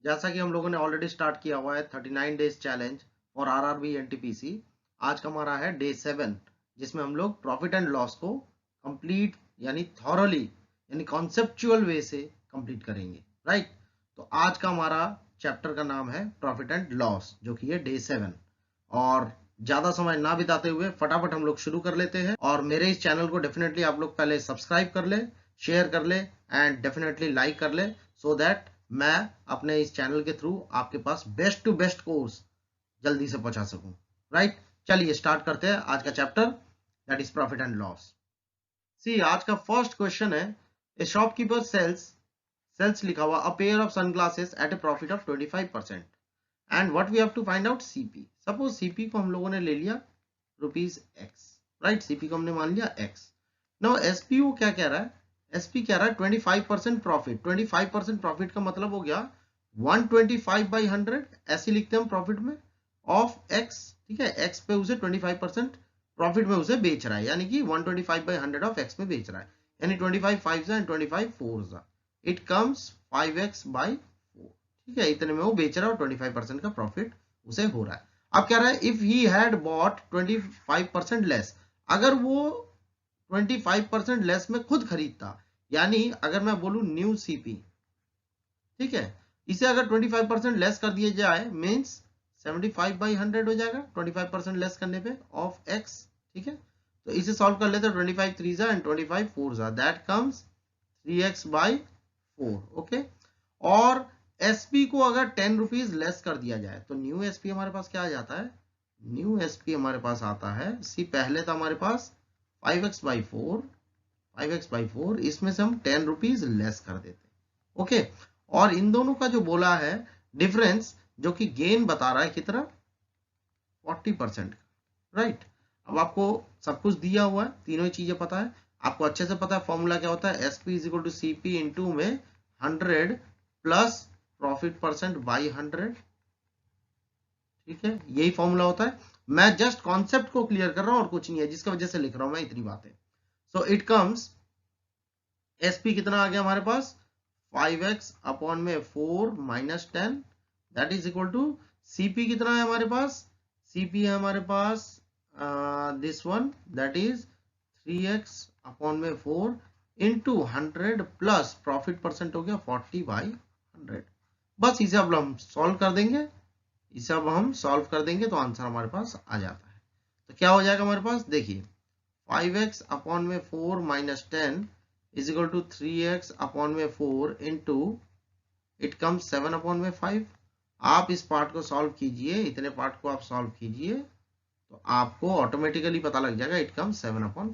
जैसा कि हम लोगों ने ऑलरेडी स्टार्ट किया हुआ है 39 डेज चैलेंज और आरआरबी एनटीपीसी। आज का हमारा है डे 7, जिसमें हम लोग प्रॉफिट एंड लॉस को कंप्लीट यानी थॉरली यानी कॉन्सेप्चुअल वे से कंप्लीट करेंगे, राइट। तो आज का हमारा चैप्टर का नाम है प्रॉफिट एंड लॉस, जो कि है डे 7। और ज्यादा समय ना बिताते हुए फटाफट हम लोग शुरू कर लेते हैं। और मेरे इस चैनल को डेफिनेटली आप लोग पहले सब्सक्राइब कर ले, शेयर कर ले एंड डेफिनेटली लाइक कर ले, सो दैट मैं अपने इस चैनल के थ्रू आपके पास बेस्ट टू बेस्ट कोर्स जल्दी से पहुंचा सकूं, राइट। चलिए स्टार्ट करते हैं आज का chapter, that is profit and loss. See, आज का फर्स्ट क्वेश्चन है, ए शॉपकीपर सेल्स लिखा हुआ a pair of sunglasses at a profit of 25%, and what we have to find out CP. Suppose CP को हम लोगों ने ले लिया रुपीज एक्स, राइट। सीपी को हमने मान लिया एक्स। नाउ एसपी वो क्या कह रहा है, एसपी कह रहा है 25% प्रॉफिट। 25% प्रॉफिट का मतलब हो गया 125/100, ऐसे लिखते हैं हम प्रॉफिट में, ऑफ एक्स। ठीक है, एक्स पे उसे 25% प्रॉफिट में उसे बेच रहा है, यानी कि 125/100 ऑफ एक्स में बेच रहा है, यानी 25 5 एंड 25 4, इट कम्स 5x/4। ठीक है, इतने में वो बेच रहा है और 25% का प्रॉफिट उसे हो रहा है। अब कह रहा है if he had bought 25% less, अगर वो 25% लेस में खुद खरीदता, यानी अगर मैं बोलूं न्यू सीपी, ठीक है, इसे अगर 25% लेस कर दिया जाए मीन्स 75/100 हो जाएगा 25% लेस करने पे ऑफ एक्स। ठीक है, तो इसे सॉल्व कर लेते हैं, 25 3 and 25 4, that comes 3x/4। Okay, और एसपी को अगर 10 रुपीज लेस कर दिया जाए तो न्यू एसपी हमारे पास क्या आ जाता है, न्यू एसपी हमारे पास आता है, सी पहले था हमारे पास 5x/4, 5x/4, इसमें से हम 10 रुपीज लेस कर देते हैं। ओके, और इन दोनों का जो बोला है डिफरेंस, जो कि गेन बता रहा है कितना, 40%, राइट। अब आपको सब कुछ दिया हुआ है, तीनों ही चीजें पता है, आपको अच्छे से पता है फॉर्मूला क्या होता है, SP is equal to CP into में 100 प्लस प्रॉफिट परसेंट बाई 100। ठीक है, यही फॉर्मूला होता है। मैं जस्ट कॉन्सेप्ट को क्लियर कर रहा हूं और कुछ नहीं है, जिसकी वजह से लिख रहा हूं मैं इतनी बातें। सो इट कम्स, एसपी कितना आ गया हमारे पास, 5x/4 minus 10, that is equal to CP कितना है हमारे पास, सीपी है हमारे पास this one, that is 3x/4 into 100 plus profit percent हो गया 40/100। बस इसे अब हम सॉल्व कर देंगे, इसे अब हम सॉल्व कर देंगे तो आंसर हमारे पास आ जाता है। तो क्या हो जाएगा हमारे पास, देखिए 5x/4 minus 10 is equal to 3x/4 into it comes 7/5। आप इस पार्ट को सॉल्व कीजिए, इतने पार्ट को आप सॉल्व कीजिए तो आपको ऑटोमेटिकली पता लग जाएगा, इट कम्स 7/5।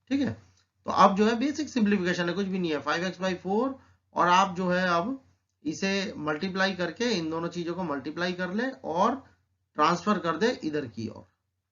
ठीक है, तो अब जो है बेसिक सिंप्लीफिकेशन है, कुछ भी नहीं है, 5x/4, और आप जो है अब इसे मल्टीप्लाई करके इन दोनों चीजों को मल्टीप्लाई कर ले और ट्रांसफर कर दे इधर की ओर।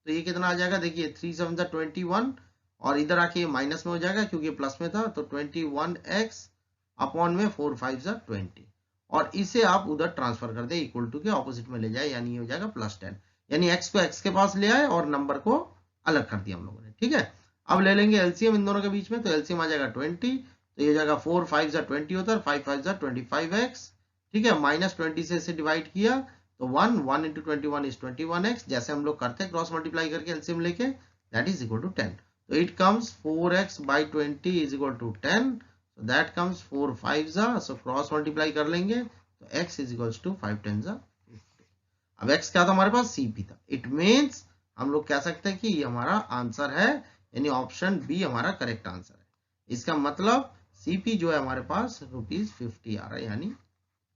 तो ये कितना आ जाएगा, देखिए 3 7 21, और इधर आके माइनस में हो जाएगा क्योंकि प्लस में था, तो 21x/4 5 20, और इसे आप उधर ट्रांसफर कर दे, इक्वल टू के ऑपोजिट में ले जाए, यानी हो जाएगा +10, यानी x को x के पास ले आए और नंबर को अलग कर दिया हम लोगों ने। ठीक है, अब ले लेंगे एलसीएम इन दोनों के बीच में, तो एलसीएम आ जाएगा 20, तो ये हो जाएगा 4 5 20 होता है, 5 5 25x। ठीक है, -20 से इसे डिवाइड किया तो 1 इंटू 21 इज 21x, जैसे हम लोग करते हैं क्रॉस मल्टीप्लाई करके एलसीएम लेके, दैट इज इक्वल टू 10। तो it comes 4x/20 is equal to 10, so that comes 4 5, so cross multiply कर लेंगे तो x इज इक्वल टू 5 10 50। अब x क्या था हमारे पास, cp था, इट मीन्स हम लोग कह सकते हैं कि ये हमारा आंसर है, यानी ऑप्शन बी हमारा करेक्ट आंसर है। इसका मतलब सीपी जो है हमारे पास ₹50 आ रहा है, यानी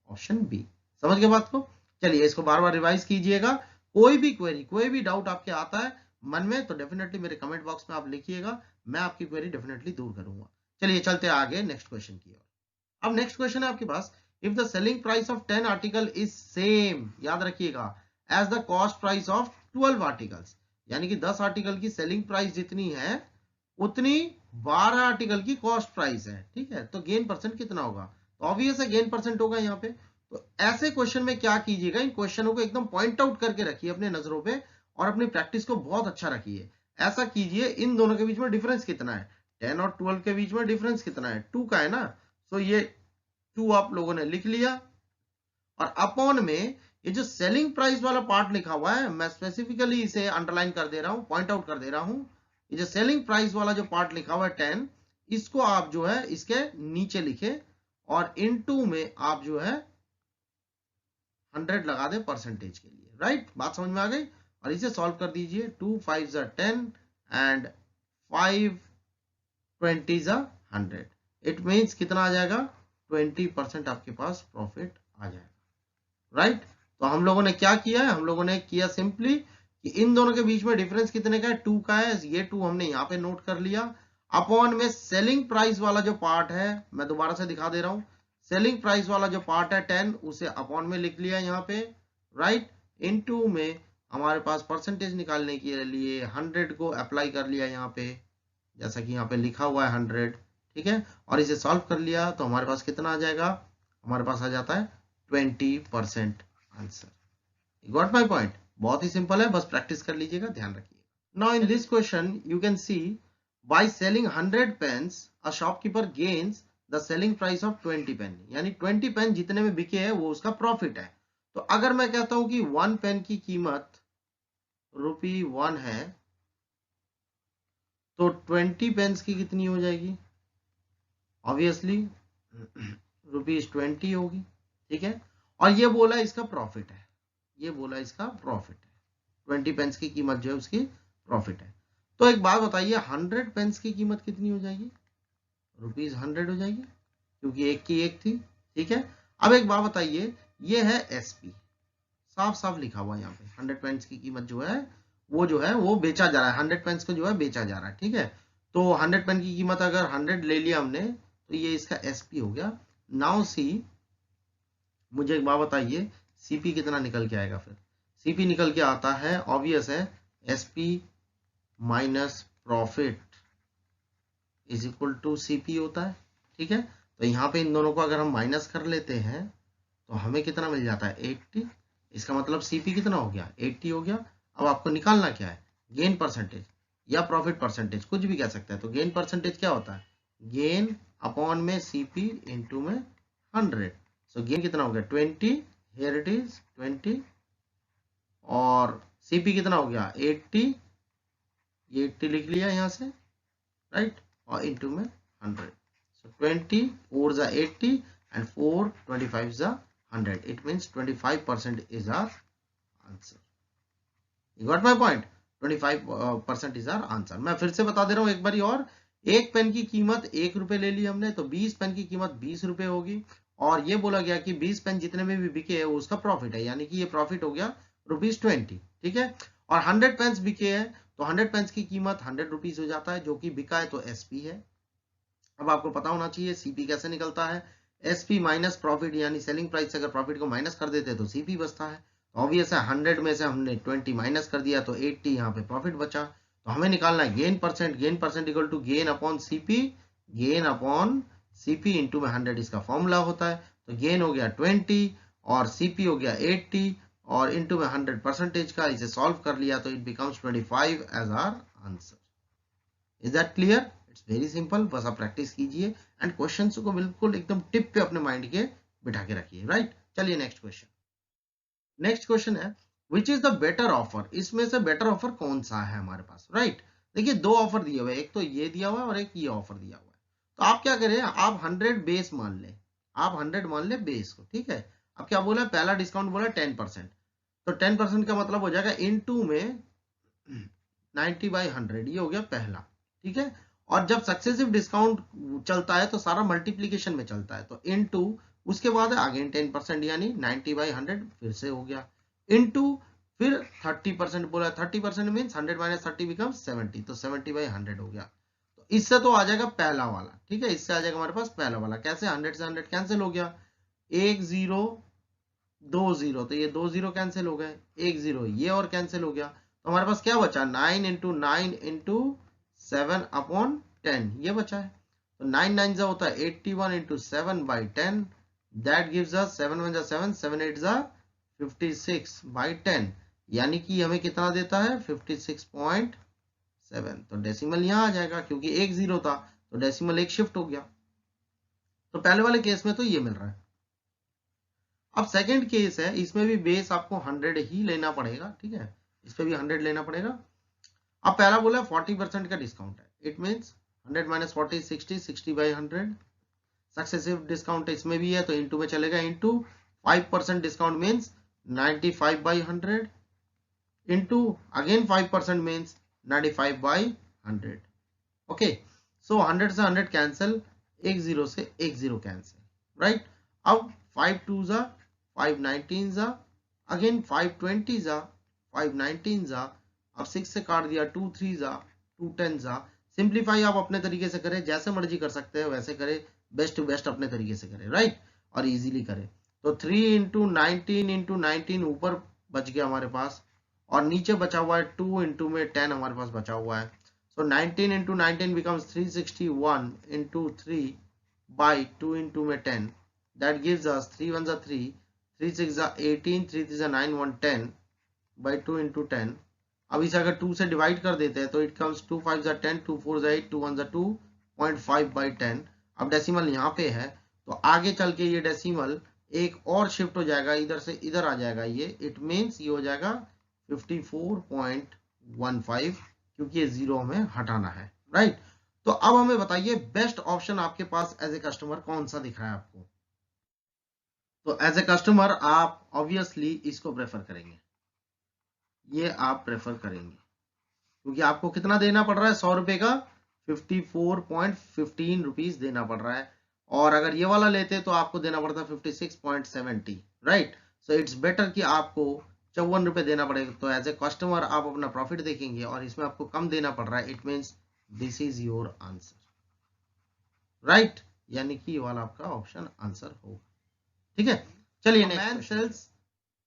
ऑप्शन बी। समझ गए बात को। चलिए इसको बार बार रिवाइज कीजिएगा, कोई भी क्वेरी कोई भी डाउट आपके आता है मन में तो डेफिनेटली मेरे कमेंट बॉक्स में आप लिखिएगा, मैं आपकी क्वेरी डेफिनेटली दूर करूंगा। चलिए चलते आगे नेक्स्ट क्वेश्चन की ओर। अब नेक्स्ट क्वेश्चन है आपके पास, if the selling price of 10 article is same, याद रखिएगा, as the cost price of 12 articles, यानी कि 10 आर्टिकल की सेलिंग प्राइस जितनी है उतनी 12 आर्टिकल की कॉस्ट प्राइस है। ठीक है, तो गेन परसेंट कितना होगा, तो ऑब्वियस है गेन परसेंट होगा यहाँ पे। तो ऐसे क्वेश्चन में क्या कीजिएगा, इन क्वेश्चनों को एकदम पॉइंट आउट करके रखिए अपने नजरों पे और अपनी प्रैक्टिस को बहुत अच्छा रखिए। ऐसा कीजिए, इन दोनों के बीच में डिफरेंस कितना है, 10 और 12 के बीच में डिफरेंस कितना है, 2 का है ना। सो ये 2 आप लोगों ने लिख लिया, और अपॉन में ये जो सेलिंग प्राइस वाला पार्ट लिखा हुआ है, मैं स्पेसिफिकली इसे अंडरलाइन कर दे रहा हूं, पॉइंट आउट कर दे रहा हूं। ये जो सेलिंग प्राइस वाला जो पार्ट लिखा हुआ है 10, इसको आप जो है इसके नीचे लिखे और इनटू में आप जो है 100 लगा दे परसेंटेज के लिए, राइट। बात समझ में आ गई। और इसे सॉल्व कर दीजिए। 2 5 10 एंड 5 20 100। इट मीन्स कितना आ जाएगा, 20% आपके पास प्रॉफिट आ जाएगा, राइट। तो हम लोगों ने क्या किया है, हम लोगों ने किया सिंपली कि इन दोनों के बीच में डिफरेंस कितने का है, 2 का है। ये 2 हमने यहाँ पे नोट कर लिया। अपॉन में सेलिंग प्राइस वाला जो पार्ट है, मैं दोबारा से दिखा दे रहा हूं, सेलिंग प्राइस वाला जो पार्ट है 10, उसे अपॉन में लिख लिया यहाँ पे, राइट। इनटू में हमारे पास परसेंटेज निकालने के लिए 100 को अप्लाई कर लिया यहाँ पे, जैसा कि यहाँ पे लिखा हुआ है 100, ठीक है। और इसे सॉल्व कर लिया तो हमारे पास कितना आ जाएगा, हमारे पास आ जाता है 20% answer. You got my point. बहुत ही सिंपल है, बस प्रैक्टिस कर लीजिएगा, ध्यान रखिएगा। Now in this question you can see by selling 100 pens a shopkeeper gains the selling price of 20 pen, यानी 20 पेन जितने में बिके हैं वो उसका प्रॉफिट है। तो अगर मैं कहता हूं कि 1 पेन की कीमत ₹1 है, तो 20 पेन्स की कितनी हो जाएगी, ऑब्वियसली ₹20 होगी, ठीक है। और ये बोला इसका प्रॉफिट है, ये बोला इसका प्रॉफिट है, 20 पेन्स की कीमत जो है उसकी प्रॉफिट है। तो एक बात बताइए, 100 पेन्स की कीमत कितनी हो जाएगी, ₹100 हो जाएगी, क्योंकि एक की एक थी, ठीक है। अब एक बात बताइए, ये है एसपी, साफ साफ लिखा हुआ है यहाँ पे, 100 पेन्स की कीमत जो है वो बेचा जा रहा है, 100 पेन्स को जो है बेचा जा रहा है, ठीक है। तो 100 पेन की कीमत अगर 100 ले लिया हमने, तो ये इसका एसपी हो गया। नाउ सी, मुझे एक बात बताइए, सीपी कितना निकल के आएगा फिर। सीपी निकल के आता है, ऑब्वियस है, SP minus profit is equal to CP होता है, ठीक है। तो यहाँ पे इन दोनों को अगर हम माइनस कर लेते हैं तो हमें कितना मिल जाता है, 80। इसका मतलब सीपी कितना हो गया, 80 हो गया। अब आपको निकालना क्या है, गेन परसेंटेज या प्रॉफिट परसेंटेज, कुछ भी कह सकते हैं। तो गेन परसेंटेज क्या होता है, गेन अपॉन में सीपी इंटू में 100। सो गेन कितना हो गया 20, हियर इट इज 20, और सीपी कितना हो गया 80, ये 80 लिख लिया यहाँ से, राइट, और इंटू में 100। सो 20 4 जा 80 and 4 25 जा 100. It means 25% is our answer. You got my point? 25% is our answer. मैं फिर से बता दे रहा हूं एक बारी और। एक पेन की कीमत ₹1 ले ली हमने, तो 20 पेन की कीमत ₹20 होगी। और ये बोला गया कि 20 पेन जितने में भी बिके है वो उसका प्रॉफिट है, यानी कि ये प्रॉफिट हो गया ₹20, ठीक है। और 100 पेन्स बिके हैं, तो 100 पेन्स की कीमत ₹100 हो जाता है, जो कि बिका है तो एसपी है। अब आपको पता होना चाहिए सीपी कैसे निकलता है, एसपी माइनस प्रॉफिट, यानी सेलिंग प्राइस से अगर प्रॉफिट को माइनस कर देते तो सीपी बचता है। तो ऑब्वियस है 100 में से हमने 20 माइनस कर दिया तो 80 यहाँ पे प्रॉफिट बचा। तो हमें निकालना है gain percent, gain percent equal to gain upon CP, gain upon CP into में 100 इसका फॉर्मूला होता है। तो गेन हो गया 20 और सीपी हो गया 80 और इंटू में 100 परसेंटेज का, इसे सॉल्व कर लिया तो it becomes 25 as our answer. Is that clear? It's very simple, बस आप प्रैक्टिस कीजिए एंड क्वेश्चंस को बिल्कुल एकदम टिप पे अपने माइंड के बिठा के रखिए, राइट। चलिए नेक्स्ट क्वेश्चन। नेक्स्ट क्वेश्चन है which is the better offer, इसमें से बेटर ऑफर कौन सा है हमारे पास, राइट। देखिए दो ऑफर दिए हुए, एक तो ये दिया हुआ है और एक ये ऑफर दिया हुआ है। तो आप क्या करें, आप 100 बेस मान ले, आप 100 मान ले बेस को, ठीक है। अब क्या बोला, पहला डिस्काउंट बोला 10%, तो 10% का मतलब हो जाएगा इनटू में 90/100, ये हो गया पहला, ठीक है। और जब सक्सेसिव डिस्काउंट चलता है तो सारा मल्टीप्लीकेशन में चलता है, तो इनटू उसके बाद अगेन 10%, यानी 90/100 फिर से हो गया, इनटू फिर 30% बोला, 30% मीन्स 100 माइनस 30 बिकम्स 70, तो 70/100 हो गया। तो इससे तो आ जाएगा पहला वाला, ठीक है, इससे आ जाएगा हमारे पास पहला वाला। कैसे, 100 से 100 कैंसिल हो गया, 1 0 2 0, तो ये 2 0 कैंसिल हो गए, 1 0 ये और कैंसिल हो गया। तो हमारे पास क्या बचा, 9 इंटू 9 इंटू 7 अपॉन 10, ये बचा है। तो 9 9 जा होता है 81 इंटू 7/10, दैट गिव्स अस 7 1 जा 7, 7 8 जा 56/10, यानी कि हमें कितना देता है 56.7। तो डेसिमल यहां आ जाएगा, क्योंकि 1 0 था तो डेसिमल एक शिफ्ट हो गया। तो पहले वाले केस में तो ये मिल रहा है। अब सेकंड केस है, इसमें भी बेस आपको 100 ही लेना पड़ेगा, ठीक है, इस पे भी 100 लेना पड़ेगा। अब पहला बोला 40% का डिस्काउंट है, it means 100 minus 40 60, 60 by 100। Successive discount इसमें भी है तो इंटू में चलेगा, into 5% discount means 95 by 100, into again 5% means 95 by 100। Okay, so 100 से 100 कैंसिल, एक जीरो से एक जीरो कैंसिल, राइट। अब 5 2 जा 5 19 जा, अगेन 5 20 जा 5 19 जा, अब 6 से काट दिया, 2 3 जा 2 10 जा। सिंप्लीफाई आप अपने तरीके से करें, जैसे मर्जी कर सकते हैं वैसे करें, बेस्ट टू बेस्ट अपने तरीके से करें, राइट, और इजीली करें। तो 3 इंटू 19 इंटू 19 ऊपर बच गया हमारे पास, और नीचे बचा हुआ है 2 इंटू में 10 हमारे पास बचा हुआ है। So 19 into 19 becomes 361 into 3 by 2 into में 10. That gives us 3 1s are 3, 3 6 are 18, 3 3 are 9, 1 10 by 2 into 10. अब इसे अगर 2 से डिवाइड कर देते हैं तो it comes 2 5s are 10, 2 4s are 8, 2 1s are 2.5 by 10. अब डेसिमल यहाँ पे है तो आगे चल के ये डेसिमल एक और शिफ्ट हो जाएगा, इधर से इधर आ जाएगा ये, इट मीन्स ये हो जाएगा 54.15, क्योंकि ये जीरो हमें हटाना है, राइट। तो अब हमें बताइए बेस्ट ऑप्शन आपके पास एज ए कस्टमर कौन सा दिख रहा है आपको। तो एज ए कस्टमर आप ऑब्वियसली इसको प्रेफर करेंगे, ये आप प्रेफर करेंगे, क्योंकि आपको कितना देना पड़ रहा है, 100 रुपए का 54.15 रुपीज देना पड़ रहा है, और अगर ये वाला लेते तो आपको देना पड़ता 56.70, राइट। सो इट्स बेटर कि आपको 54 रुपए देना पड़ेगा। तो एज ए कस्टमर आप अपना प्रॉफिट देखेंगे और इसमें आपको कम देना पड़ रहा है, it means this is your answer, right, यानी कि ये वाला आपका ऑप्शन आंसर होगा, ठीक है। चलिए, man sells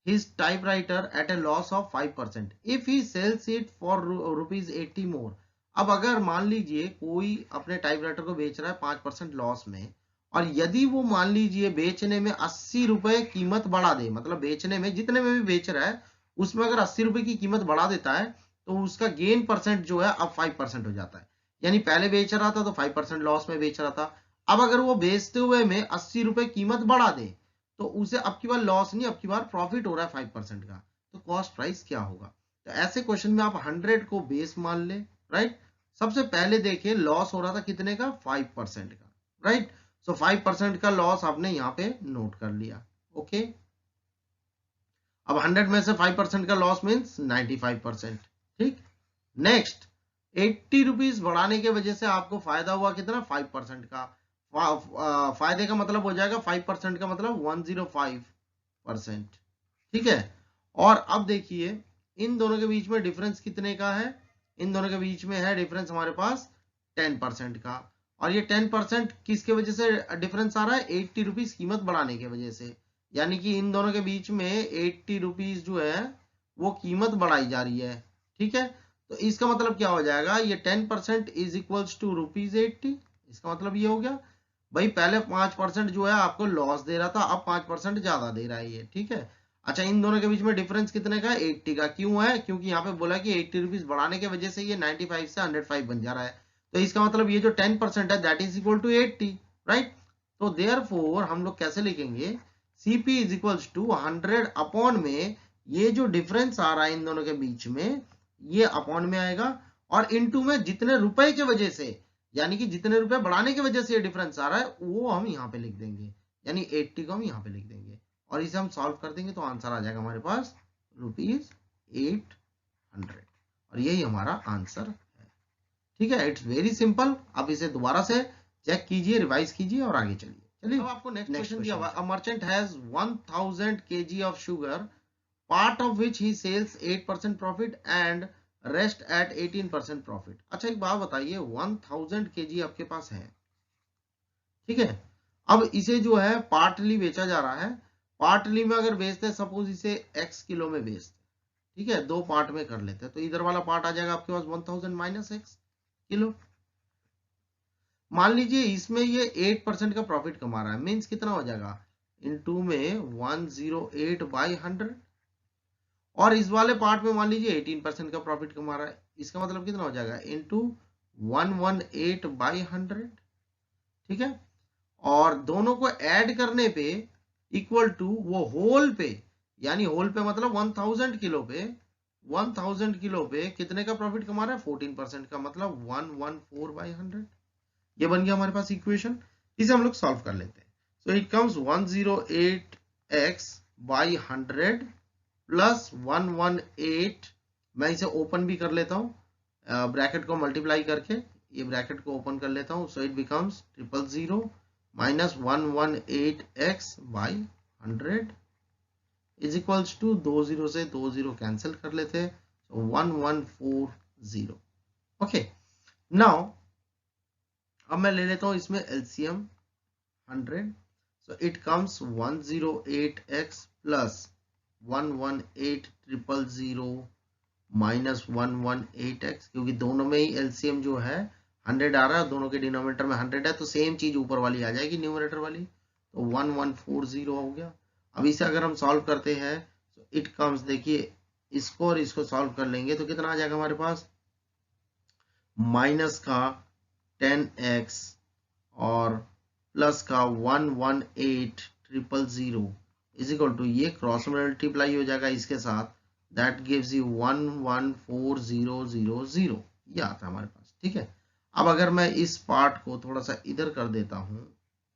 his typewriter at a loss of 5% if he sells it for rupees 80 more। अब अगर मान लीजिए कोई अपने टाइपराइटर को बेच रहा है 5% लॉस में, और यदि वो मान लीजिए बेचने में 80 रुपए कीमत बढ़ा दे, मतलब बेचने में जितने में भी बेच रहा है उसमें अगर 80 रुपए की कीमत बढ़ा देता है तो उसका गेन परसेंट जो है अब 5% हो जाता है। यानी पहले बेच रहा था तो 5% लॉस में बेच रहा था, अब अगर वो बेचते हुए में 80 रुपए कीमत बढ़ा दे तो उसे अब की बार लॉस नहीं, अब की बार प्रॉफिट हो रहा है 5% का, तो कॉस्ट प्राइस क्या होगा। तो ऐसे क्वेश्चन में आप 100 को बेस मान ले, राइट। सबसे पहले देखिए लॉस हो रहा था कितने का, 5% का, राइट। सो 5% का लॉस आपने यहाँ पे नोट कर लिया, ओके। अब 100 में से 5% का लॉस मीन्स 95%, ठीक। नेक्स्ट 80 रुपीज बढ़ाने के वजह से आपको फायदा हुआ कितना, 5% का। फायदे का मतलब हो जाएगा 5% का मतलब 105%, ठीक है। और अब देखिए इन दोनों के बीच में डिफरेंस कितने का है, इन दोनों के बीच में है डिफरेंस हमारे पास 10% का, और ये 10% किसके वजह से डिफरेंस आ रहा है, 80 रुपीज कीमत बढ़ाने की वजह से। यानी कि इन दोनों के बीच में 80 रुपीज जो है वो कीमत बढ़ाई जा रही है, ठीक है। तो इसका मतलब क्या हो जाएगा, ये 10% इज इक्वल्स टू ₹80। इसका मतलब ये हो गया भाई, पहले 5% जो है आपको लॉस दे रहा था, अब 5% ज्यादा दे रहा है ये, ठीक है। अच्छा, इन दोनों के बीच में डिफरेंस कितने का है, 80 का। क्यों है, क्योंकि यहाँ पे बोला कि 80 रुपीज बढ़ाने की वजह से ये 95 से 105 बन जा रहा है। तो इसका मतलब ये जो 10% है that is equal to 80, right. तो देयरफॉर हम लोग कैसे लिखेंगे, CP is equals to 100 upon में ये जो डिफरेंस आ रहा है इन दोनों के बीच में ये अपॉन में आएगा, और इनटू में जितने रुपए की वजह से, यानी कि जितने रुपए बढ़ाने की वजह से ये डिफरेंस आ रहा है वो हम यहाँ पे लिख देंगे, यानी 80 को हम यहाँ पे लिख देंगे, और इसे हम सॉल्व कर देंगे तो आंसर आ जाएगा हमारे पास ₹800, और यही हमारा आंसर है, ठीक है। It's very simple. अब इसे दोबारा से चेक कीजिए, रिवाइज कीजिए और आगे चलिए। चलिए, अब आपको नेक्स्ट क्वेश्चन दिया हुआ, a merchant has 1000 kg of sugar, part of which he sells 8% profit and rest at 18% profit. अच्छा, एक बात बताइए, 1000 kg आपके पास है, ठीक है। अब इसे जो है पार्टली बेचा जा रहा है, पार्टली में अगर बेचते हैं, सपोज इसे x किलो में बेचते, ठीक है, दो पार्ट में कर लेते हैं, तो इधर वाला पार्ट आ जाएगा आपके पास 1000 माइनस x किलो। मान लीजिए इसमें ये 8% का प्रॉफिट कमा रहा है, मीन्स कितना हो जाएगा, इनटू में 108 बाई 100, और इस वाले पार्ट में मान लीजिए 18% का प्रॉफिट कमा रहा है, इसका मतलब कितना हो जाएगा, इनटू 118 बाई 100, ठीक है। और दोनों को ऐड करने पे इक्वल टू वो होल पे, यानी होल पे मतलब 1000 किलो पे, 1000 किलो पे कितने का प्रॉफिट कमा रहा है, 14% का, मतलब 114/100। ये बन गया हमारे पास इक्वेशन। इसे हम लोग सॉल्व कर लेते हैं। सो it comes 108x by 100 plus 118, मैं इसे ओपन भी कर लेता हूं ब्रैकेट को मल्टीप्लाई करके, ये ब्रैकेट को ओपन कर लेता हूं। So it becomes 000 minus 118x by 100 is equals to 20 से 20 कैंसिल कर लेते हैं, so 1140। ओके, नाउ अब मैं ले लेता हूं इसमें LCM 100। So it comes 108x plus 118,000 minus 118x, क्योंकि दोनों में ही एलसीएम जो है 100 आ रहा है, दोनों के डिनोमिनेटर में 100 है, तो सेम चीज ऊपर वाली आ जाएगी न्यूमरेटर वाली, तो 1140 हो गया। अब इसे अगर हम सॉल्व करते हैं तो इट कम्स, देखिए इसको और इसको सॉल्व कर लेंगे तो कितना आ जाएगा हमारे पास, माइनस का 10x और प्लस का 118,000 इज इक्वल टू, ये क्रॉस मल्टीप्लाई हो जाएगा इसके साथ, दैट गिव्स यू 114000, ये आता है हमारे पास। ठीक है, अब अगर मैं इस पार्ट को थोड़ा सा इधर कर देता हूं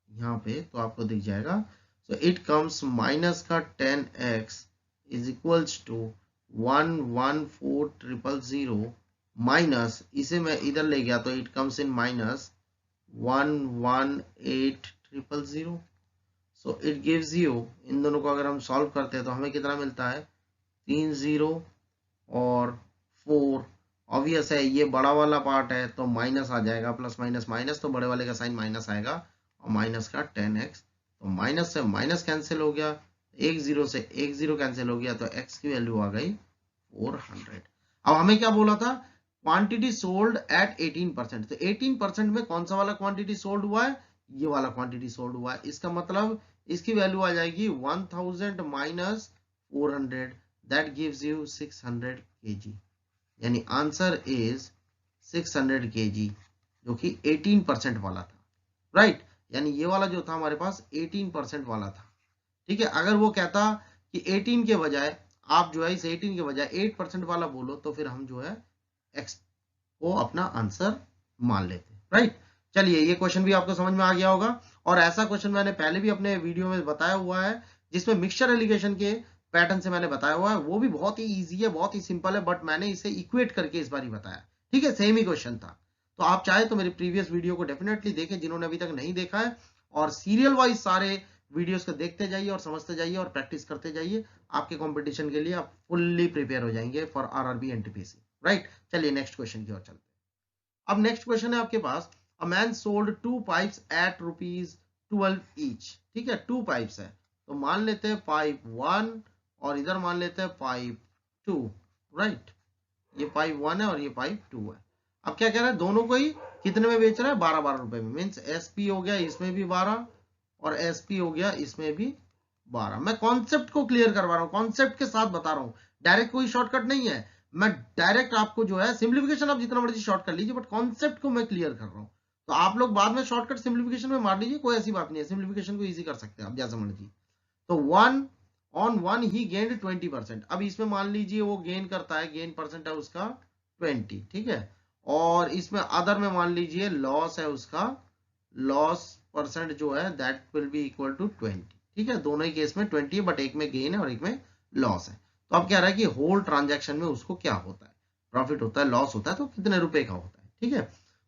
यहाँ पे, तो आपको दिख जाएगा। सो इट कम्स माइनस का 10x is equals to 114,000 minus, इसे मैं इधर ले गया तो it comes in minus 118,000। So it gives you, इन दोनों को अगर हम सॉल्व करते हैं तो हमें कितना मिलता है, 3 0 और 4। ऑब्वियस है ये बड़ा वाला पार्ट है तो माइनस आ जाएगा, प्लस माइनस माइनस, तो बड़े वाले का साइन माइनस आएगा, और माइनस का 10x, तो माइनस से माइनस कैंसिल हो गया, 1 0 से 1 0 कैंसिल हो गया, तो x की वैल्यू आ गई 400। अब हमें क्या बोला था, क्वांटिटी सोल्ड एट 18%, तो 18% में कौन सा वाला क्वांटिटी सोल्ड हुआ है, ये वाला क्वांटिटी सोल्ड हुआ है। इसका मतलब इसकी वैल्यू आ जाएगी 1000 minus 400, that gives you 600 kg, यानी आंसर इज 600 kg, जो कि 18% वाला था, राइट। यानी ये वाला जो था हमारे पास 18% वाला था। ठीक है, अगर वो कहता कि 18 के बजाय आप जो है इस 18 के बजाय 8% वाला बोलो, तो फिर हम जो है एक्स को अपना आंसर मान लेते, राइट। चलिए, ये क्वेश्चन भी आपको समझ में आ गया होगा, और ऐसा क्वेश्चन मैंने पहले भी अपने वीडियो में बताया हुआ है, जिसमें मिक्सचर एलिगेशन के पैटर्न से मैंने बताया हुआ है, वो भी बहुत ही इजी है, बहुत ही सिंपल है, बट मैंने इसे इक्वेट करके इस बार ही बताया। ठीक है, सेम ही क्वेश्चन था, तो आप चाहे तो मेरी प्रीवियस वीडियो को डेफिनेटली देखें जिन्होंने अभी तक नहीं देखा है, और सीरियल वाइज सारे वीडियोस को देखते जाइए और समझते जाइए और प्रैक्टिस करते जाइए। आपके कंपटीशन के लिए आप फुल्ली प्रिपेयर हो जाएंगे फॉर आरआरबी एनटीपीसी, राइट। चलिए नेक्स्ट क्वेश्चन की ओर चलते हैं। अब नेक्स्ट क्वेश्चन है आपके पास, a man sold 2 pipes at ₹12 each. ठीक है, 2 पाइप्स है, तो मान लेते हैं पाइप 1 और इधर मान लेते हैं पाइप 2, राइट। ये पाइप 1 है और ये पाइप 2 है। अब क्या कह रहा है, दोनों को ही कितने में बेच रहा है, 12-12 रुपए में, मीन्स एसपी हो गया इसमें भी 12 और एसपी हो गया इसमें भी 12। मैं कॉन्सेप्ट को क्लियर करवा रहा हूं, कॉन्सेप्ट के साथ बता रहा हूं, डायरेक्ट कोई शॉर्टकट नहीं है। मैं डायरेक्ट आपको जो है, सिंप्लीफिकेशन आप जितना मर्जी शॉर्ट कर लीजिए, बट कॉन्सेप्ट को मैं क्लियर कर रहा हूं। तो आप लोग बाद में शॉर्टकट सिंप्लीफिकेशन में मार लीजिए, कोई ऐसी बात नहीं है, सिंप्लीफिकेशन को इजी कर सकते हैं आप जैसा मर्जी। तो 1 ऑन 1 ही गेन्ड 20%। अब इसमें मान लीजिए वो गेन करता है, गेन परसेंट है उसका 20, ठीक है, और इसमें अदर में मान लीजिए लॉस है उसका, लॉस परसेंट जो है that will be equal to 20। ठीक है, दोनों ही केस में 20 है, बट एक में गेन है और एक में लॉस है। तो अब क्या रहा है कि होल ट्रांजैक्शन में उसको क्या होता है, प्रॉफिट होता है, लॉस होता है, तो कितने रुपए का होता है। ठीक है,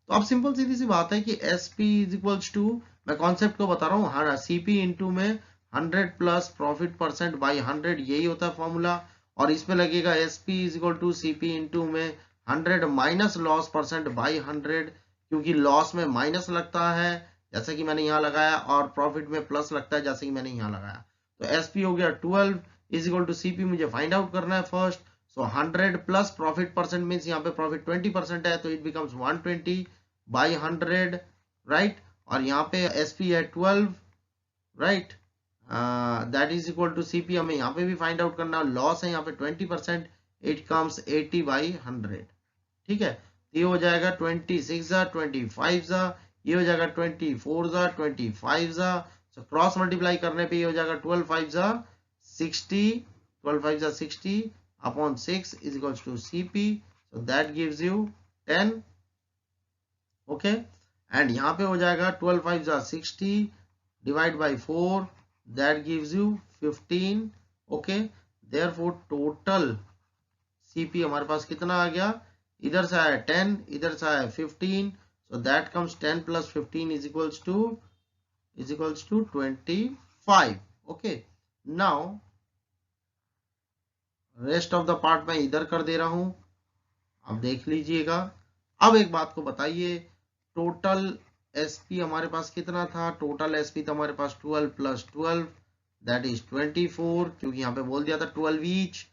तो अब सिंपल सीधी सी बात है कि S P is equals to, मैं कॉन्सेप्ट को बता रहा हूँ, हाँ, सीपी इंटू में 100 प्लस प्रॉफिट परसेंट बाई 100, यही होता है फॉर्मूला। और इसमें लगेगा S P is equal to CP into में 100 माइनस लॉस परसेंट बाई 100, क्योंकि लॉस में माइनस लगता है जैसे कि मैंने यहाँ लगाया, और प्रॉफिट में प्लस लगता है जैसे कि मैंने यहाँ लगाया। तो एसपी हो गया 12 इज इक्वल टू सीपी, मुझे फाइंड आउट करना है फर्स्ट। सो 100 प्लस प्रॉफिट परसेंट मीन्स यहाँ पे प्रॉफिट 20% है, तो इट बिकम्स 120 बाई 100, राइट। और यहाँ पे एसपी है 12, right, that is equal to CP, हमें यहाँ पे भी फाइंड आउट करना है, लॉस है यहाँ पे 20%, इट कम्स 80 बाई 100। ठीक है, ये हो जाएगा 26 25, ये हो जाएगा 24 25, सो क्रॉस मल्टीप्लाई करने पे ये हो जाएगा 12 5 जा 60, 12 5 जा 60 upon 6 is equals to CP, so that gives you 10। Okay, and यहाँ पे हो जाएगा 12 5 जा 60 divide by 4, that gives you 15। Okay, therefore total CP हमारे पास कितना आ गया, इधर से आया 10, इधर से आया 15, so that comes 10 plus 15 is equals to 25। okay, now rest of the part मैं इधर कर दे रहा हूं, अब देख लीजिएगा। अब एक बात को बताइए, टोटल SP हमारे पास कितना था, टोटल SP था हमारे पास 12 plus 12 that is 24, क्योंकि यहाँ पे बोल दिया था 12 each,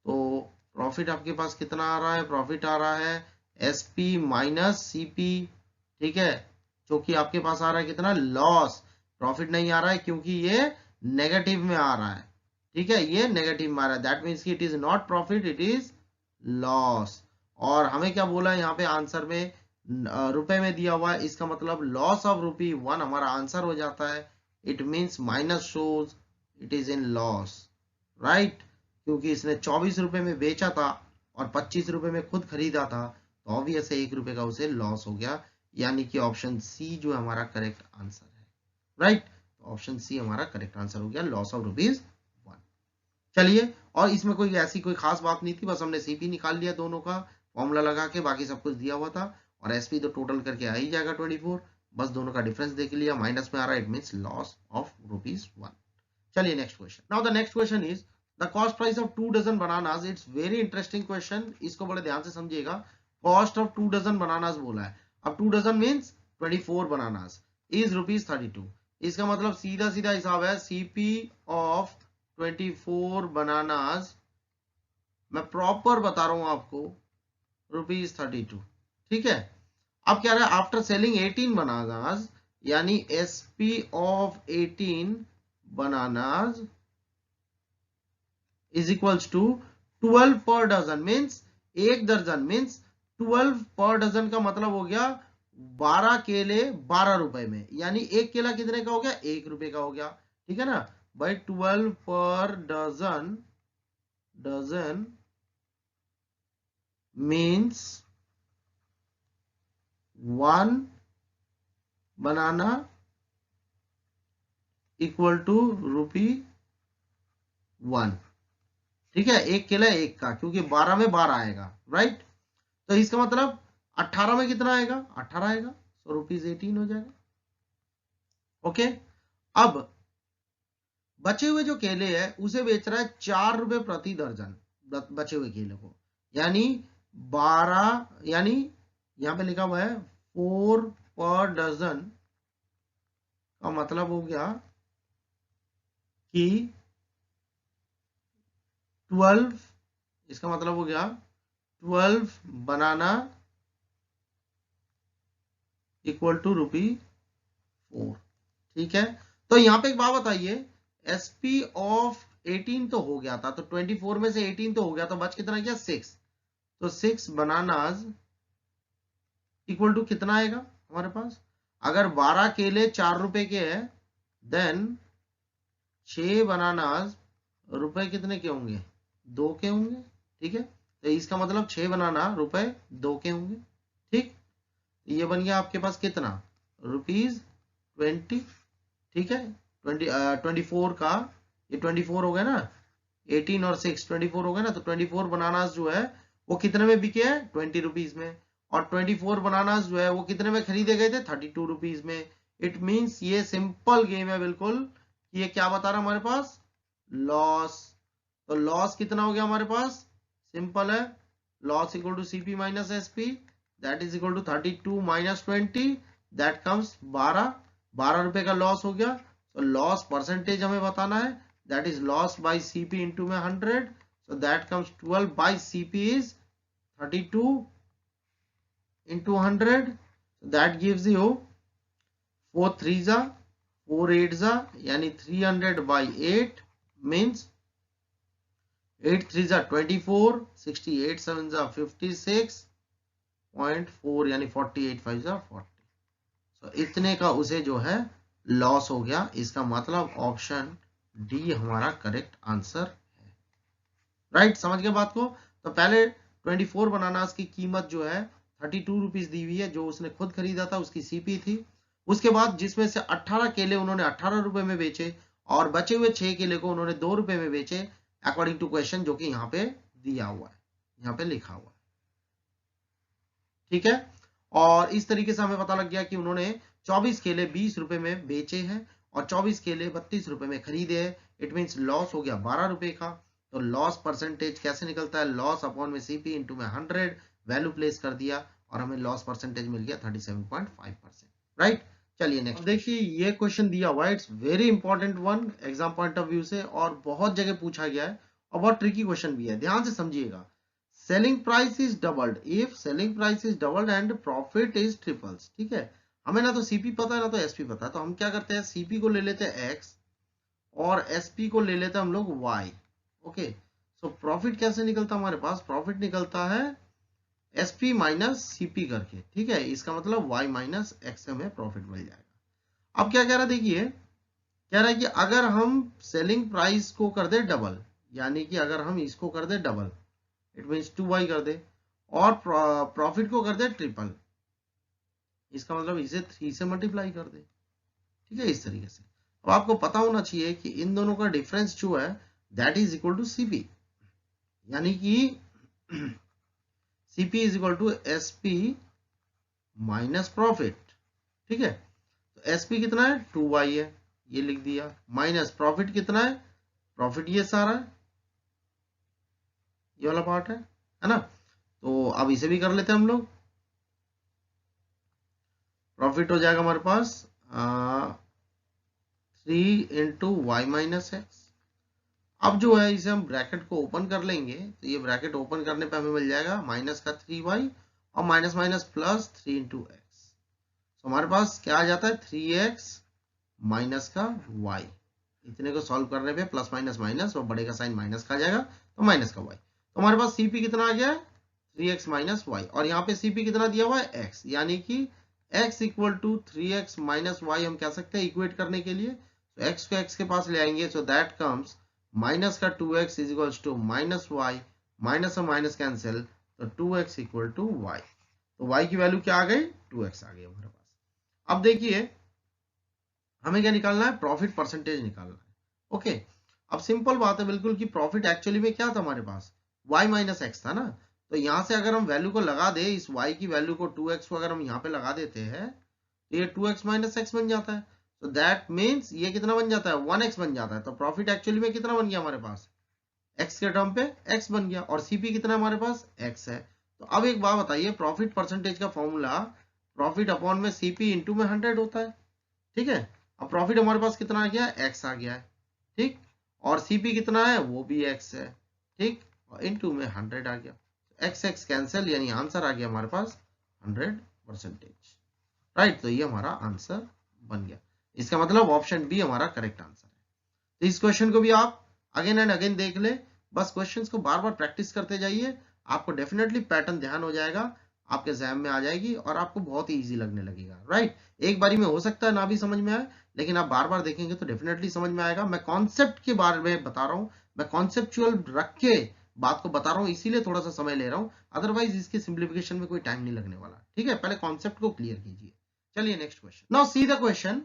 तो प्रॉफिट आपके पास कितना आ रहा है, प्रॉफिट आ रहा है SP माइनस CP, ठीक है, जो कि आपके पास आ रहा है कितना, लॉस। प्रॉफिट नहीं आ रहा है क्योंकि ये नेगेटिव में आ रहा है, ठीक है, ये नेगेटिव में आ रहा है, दैट मीन्स कि it is not profit, it is loss. और हमें क्या बोला है यहाँ पे आंसर में, रुपए में दिया हुआ है, इसका मतलब लॉस ऑफ ₹1 हमारा आंसर हो जाता है। It means minus shows it is in loss, right, क्योंकि इसने 24 रुपए में बेचा था और 25 रुपए में खुद खरीदा था, तो ऑब्वियस है 1 रुपए का उसे लॉस हो गया, यानी कि ऑप्शन सी जो हमारा करेक्ट आंसर है, राइट, तो ऑप्शन सी हमारा करेक्ट आंसर हो गया, लॉस ऑफ ₹1। चलिए, और इसमें कोई ऐसी कोई खास बात नहीं थी, बस हमने CP निकाल लिया दोनों का फॉर्मूला लगा के, बाकी सब कुछ दिया हुआ था, और SP तो टोटल करके आ ही जाएगा 24, बस दोनों का डिफरेंस देख लिया, माइनस में आ रहा है, इट मींस लॉस ऑफ ₹1। चलिए next question. Now the next question is the cost price of 2 dozen bananas. It's very interesting question, इसको बड़े ध्यान से समझिएगा। कॉस्ट ऑफ 2 डजन बनानास बोला है, अब 2 डजन मींस 24 बनानास इज ₹32। इसका मतलब सीधा सीधा हिसाब है, CP ऑफ 24 बनानास, मैं प्रॉपर बता रहा हूं आपको, ₹32, ठीक है। अब क्या रहा है, आफ्टर सेलिंग 18 बनानास, यानी SP of 18 bananas is equals to 12 per dozen, means एक दर्जन, मीन्स 12 पर डजन का मतलब हो गया 12 केले 12 रुपए में, यानी एक केला कितने का हो गया, 1 रुपए का हो गया, ठीक है ना भाई। 12 per dozen means 1 banana equal to ₹1, ठीक है, एक केला एक का, क्योंकि 12 में 12 आएगा, राइट, तो इसका मतलब 18 में कितना आएगा, 18 आएगा, so ₹18 हो जाएगा। ओके, अब बचे हुए जो केले हैं उसे बेच रहा है 4 रुपए प्रति दर्जन, बचे हुए केले को, यानी 12, यानी यहां पे लिखा हुआ है 4 पर डजन, का मतलब हो गया कि 12, इसका मतलब हो गया 12 बनाना इक्वल टू ₹4, ठीक है। तो यहां पे एक बात बताइए, SP ऑफ 18 तो हो गया था, तो 24 में से 18 तो हो गया, तो बच कितना गया, 6, तो 6 बनानास इक्वल टू कितना आएगा हमारे पास, अगर 12 केले 4 रुपए के हैं, देन 6 बनानास रुपए कितने के होंगे, 2 के होंगे, ठीक है, तो इसका मतलब 6 बनाना ₹2 के होंगे, ठीक, ये बन गया आपके पास कितना, ₹20, ठीक है, 24 का, ये 24 हो गया ना, 18 और 6 24 हो गया ना, तो 24 बनानास जो है वो कितने में बिके हैं, ₹20 में, और 24 बनानास जो है वो कितने में खरीदे गए थे, ₹32 में। इट मींस ये सिंपल गेम है बिल्कुल, ये क्या बता रहा है हमारे पास, लॉस, तो लॉस कितना हो गया हमारे पास, सिंपल है, loss equal to CP minus SP, that is equal to 32 minus 20, that comes 12 रुपए का लॉस हो गया, तो लॉस परसेंटेज हमें बताना है, that is loss by CP into में 100, so that comes 12 by CP is 32 into 100, so that gives you 4 3s are 4 8s are, यानी 300 by 8 means 8 3s are 24, 68 7s are 56.4, यानी 48 5s are 40, so इतने का उसे जो है लॉस हो गया। इसका मतलब ऑप्शन डी हमारा करेक्ट आंसर है। राइट, समझ गए बात को। तो पहले 24 बनानास की कीमत जो है 32 रुपीज दी हुई है, जो उसने खुद खरीदा था, उसकी सीपी थी। उसके बाद जिसमें से 18 केले उन्होंने 18 रुपए में बेचे और बचे हुए 6 केले को उन्होंने 2 रुपए में बेचे, अकॉर्डिंग टू क्वेश्चन, जो कि यहाँ पे दिया हुआ है, यहाँ पे लिखा हुआ है। ठीक है, और इस तरीके से हमें पता लग गया कि उन्होंने 24 केले 20 रुपए में बेचे हैं और 24 केले 32 रुपए में खरीदे हैं। इट मींस लॉस हो गया 12 रुपए का। तो लॉस परसेंटेज कैसे निकलता है? लॉस अपॉन में सीपी इंटू में 100, वैल्यू प्लेस कर दिया और हमें लॉस परसेंटेज मिल गया 37.5%। राइट, चलिए नेक्स्ट देखिए। ये क्वेश्चन दिया हुआ है, it's very important one exam point of view से, और बहुत जगह पूछा गया है और बहुत ट्रिकी क्वेश्चन भी है, ध्यान से समझिएगा। Selling price is doubled if selling price is doubled and profit is triples. ठीक है, हमें ना तो सीपी पता है ना तो एसपी पता है, तो हम क्या करते हैं, सीपी को ले लेते हैं एक्स और एसपी को ले लेते हैं हम लोग वाई। ओके, सो प्रॉफिट कैसे निकलता है हमारे पास? प्रॉफिट निकलता है एसपी माइनस सीपी करके। ठीक है, इसका मतलब वाई माइनस एक्स में प्रॉफिट मिल जाएगा। अब क्या कह रहा है, देखिए कह रहा है कि अगर हम सेलिंग प्राइस को कर दे डबल, यानी कि अगर हम इसको कर दे डबल, इट मीन्स 2y कर दे, और प्रॉफिट को कर दे ट्रिपल, इसका मतलब इसे 3 से मल्टीप्लाई कर दे। ठीक है, इस तरीके से। अब आपको पता होना चाहिए कि इन दोनों का डिफरेंस जो है that is equal to CP, यानी कि CP is equal to SP minus profit. ठीक है, तो एसपी कितना है? 2y है, ये लिख दिया, माइनस प्रॉफिट कितना है? प्रॉफिट ये सारा है, ये वाला पार्ट है ना। तो अब इसे भी कर लेते हैं हम लोग। प्रॉफिट हो जाएगा हमारे पास 3 इंटू वाई माइनस एक्स। अब जो है इसे हम ब्रैकेट को ओपन कर लेंगे, तो ये ब्रैकेट ओपन करने पे हमें मिल जाएगा माइनस का 3y और minus minus plus 3 into x. तो हमारे पास क्या आ जाता है? 3x माइनस का y। इतने को सॉल्व करने पे प्लस माइनस माइनस और बड़े का साइन माइनस का आ जाएगा, तो माइनस का y। तो हमारे पास सीपी कितना आ गया है? 3x माइनस वाई, और यहाँ पे सीपी कितना दिया हुआ है? x, यानी कि x equal to 3x minus Y हम कह सकते हैं इक्वेट करने के लिए। तो x को x के पास ले आएंगे, सो दैट कम्स माइनस का 2x is equals to minus Y, minus और माइनस कैंसिल, तो 2x इक्वल टू वाई। तो y की वैल्यू क्या आ गई? 2x आ गई हमारे पास। अब देखिए हमें क्या निकालना है? प्रॉफिट परसेंटेज निकालना है। ओके, अब सिंपल बात है बिल्कुल कि प्रॉफिट एक्चुअली में क्या था हमारे पास? y माइनस एक्स था ना। तो यहां से अगर हम वैल्यू को लगा दे, इस y की वैल्यू को 2x को अगर हम यहाँ पे लगा देते हैं, तो ये 2x माइनस एक्स बन जाता है। तो दैट मीन्स ये कितना बन जाता है? 1x बन जाता है। तो प्रॉफिट एक्चुअली में कितना बन गया हमारे पास? x के टर्म पे x बन गया, और सीपी कितना हमारे पास? x है। तो अब एक बात बताइए, प्रॉफिट परसेंटेज का फॉर्मूला प्रॉफिट अपॉन में सीपी इंटू में 100 होता है। ठीक है, अब प्रॉफिट हमारे पास कितना आ गया? x आ गया है। ठीक, और सीपी कितना है? वो भी x है। ठीक, और इनटू में 100 आ गया, x x कैंसिल, यानी आंसर आ गया हमारे पास 100%। राइट, तो ये हमारा आंसर बन गया। इसका मतलब ऑप्शन बी हमारा करेक्ट आंसर है। तो इस क्वेश्चन को भी आप अगेन एंड अगेन देख ले, बस क्वेश्चंस को बार बार प्रैक्टिस करते जाइए, आपको डेफिनेटली पैटर्न ध्यान हो जाएगा, आपके एग्जाम में आ जाएगी और आपको बहुत ही इजी लगने लगेगा। राइट, एक बारी में हो सकता है ना भी समझ में आए, लेकिन आप बार बार देखेंगे तो डेफिनेटली समझ में आएगा। मैं कॉन्सेप्ट के बारे में बता रहा हूं, मैं कॉन्सेप्चुअल रख के बात को बता रहा हूं, इसीलिए थोड़ा सा समय ले रहा हूं, अदरवाइज इसके सिंप्लीफिकेशन में कोई टाइम नहीं लगने वाला। ठीक है, पहले कॉन्सेप्ट को क्लियर कीजिए। चलिए next question. Now see the question.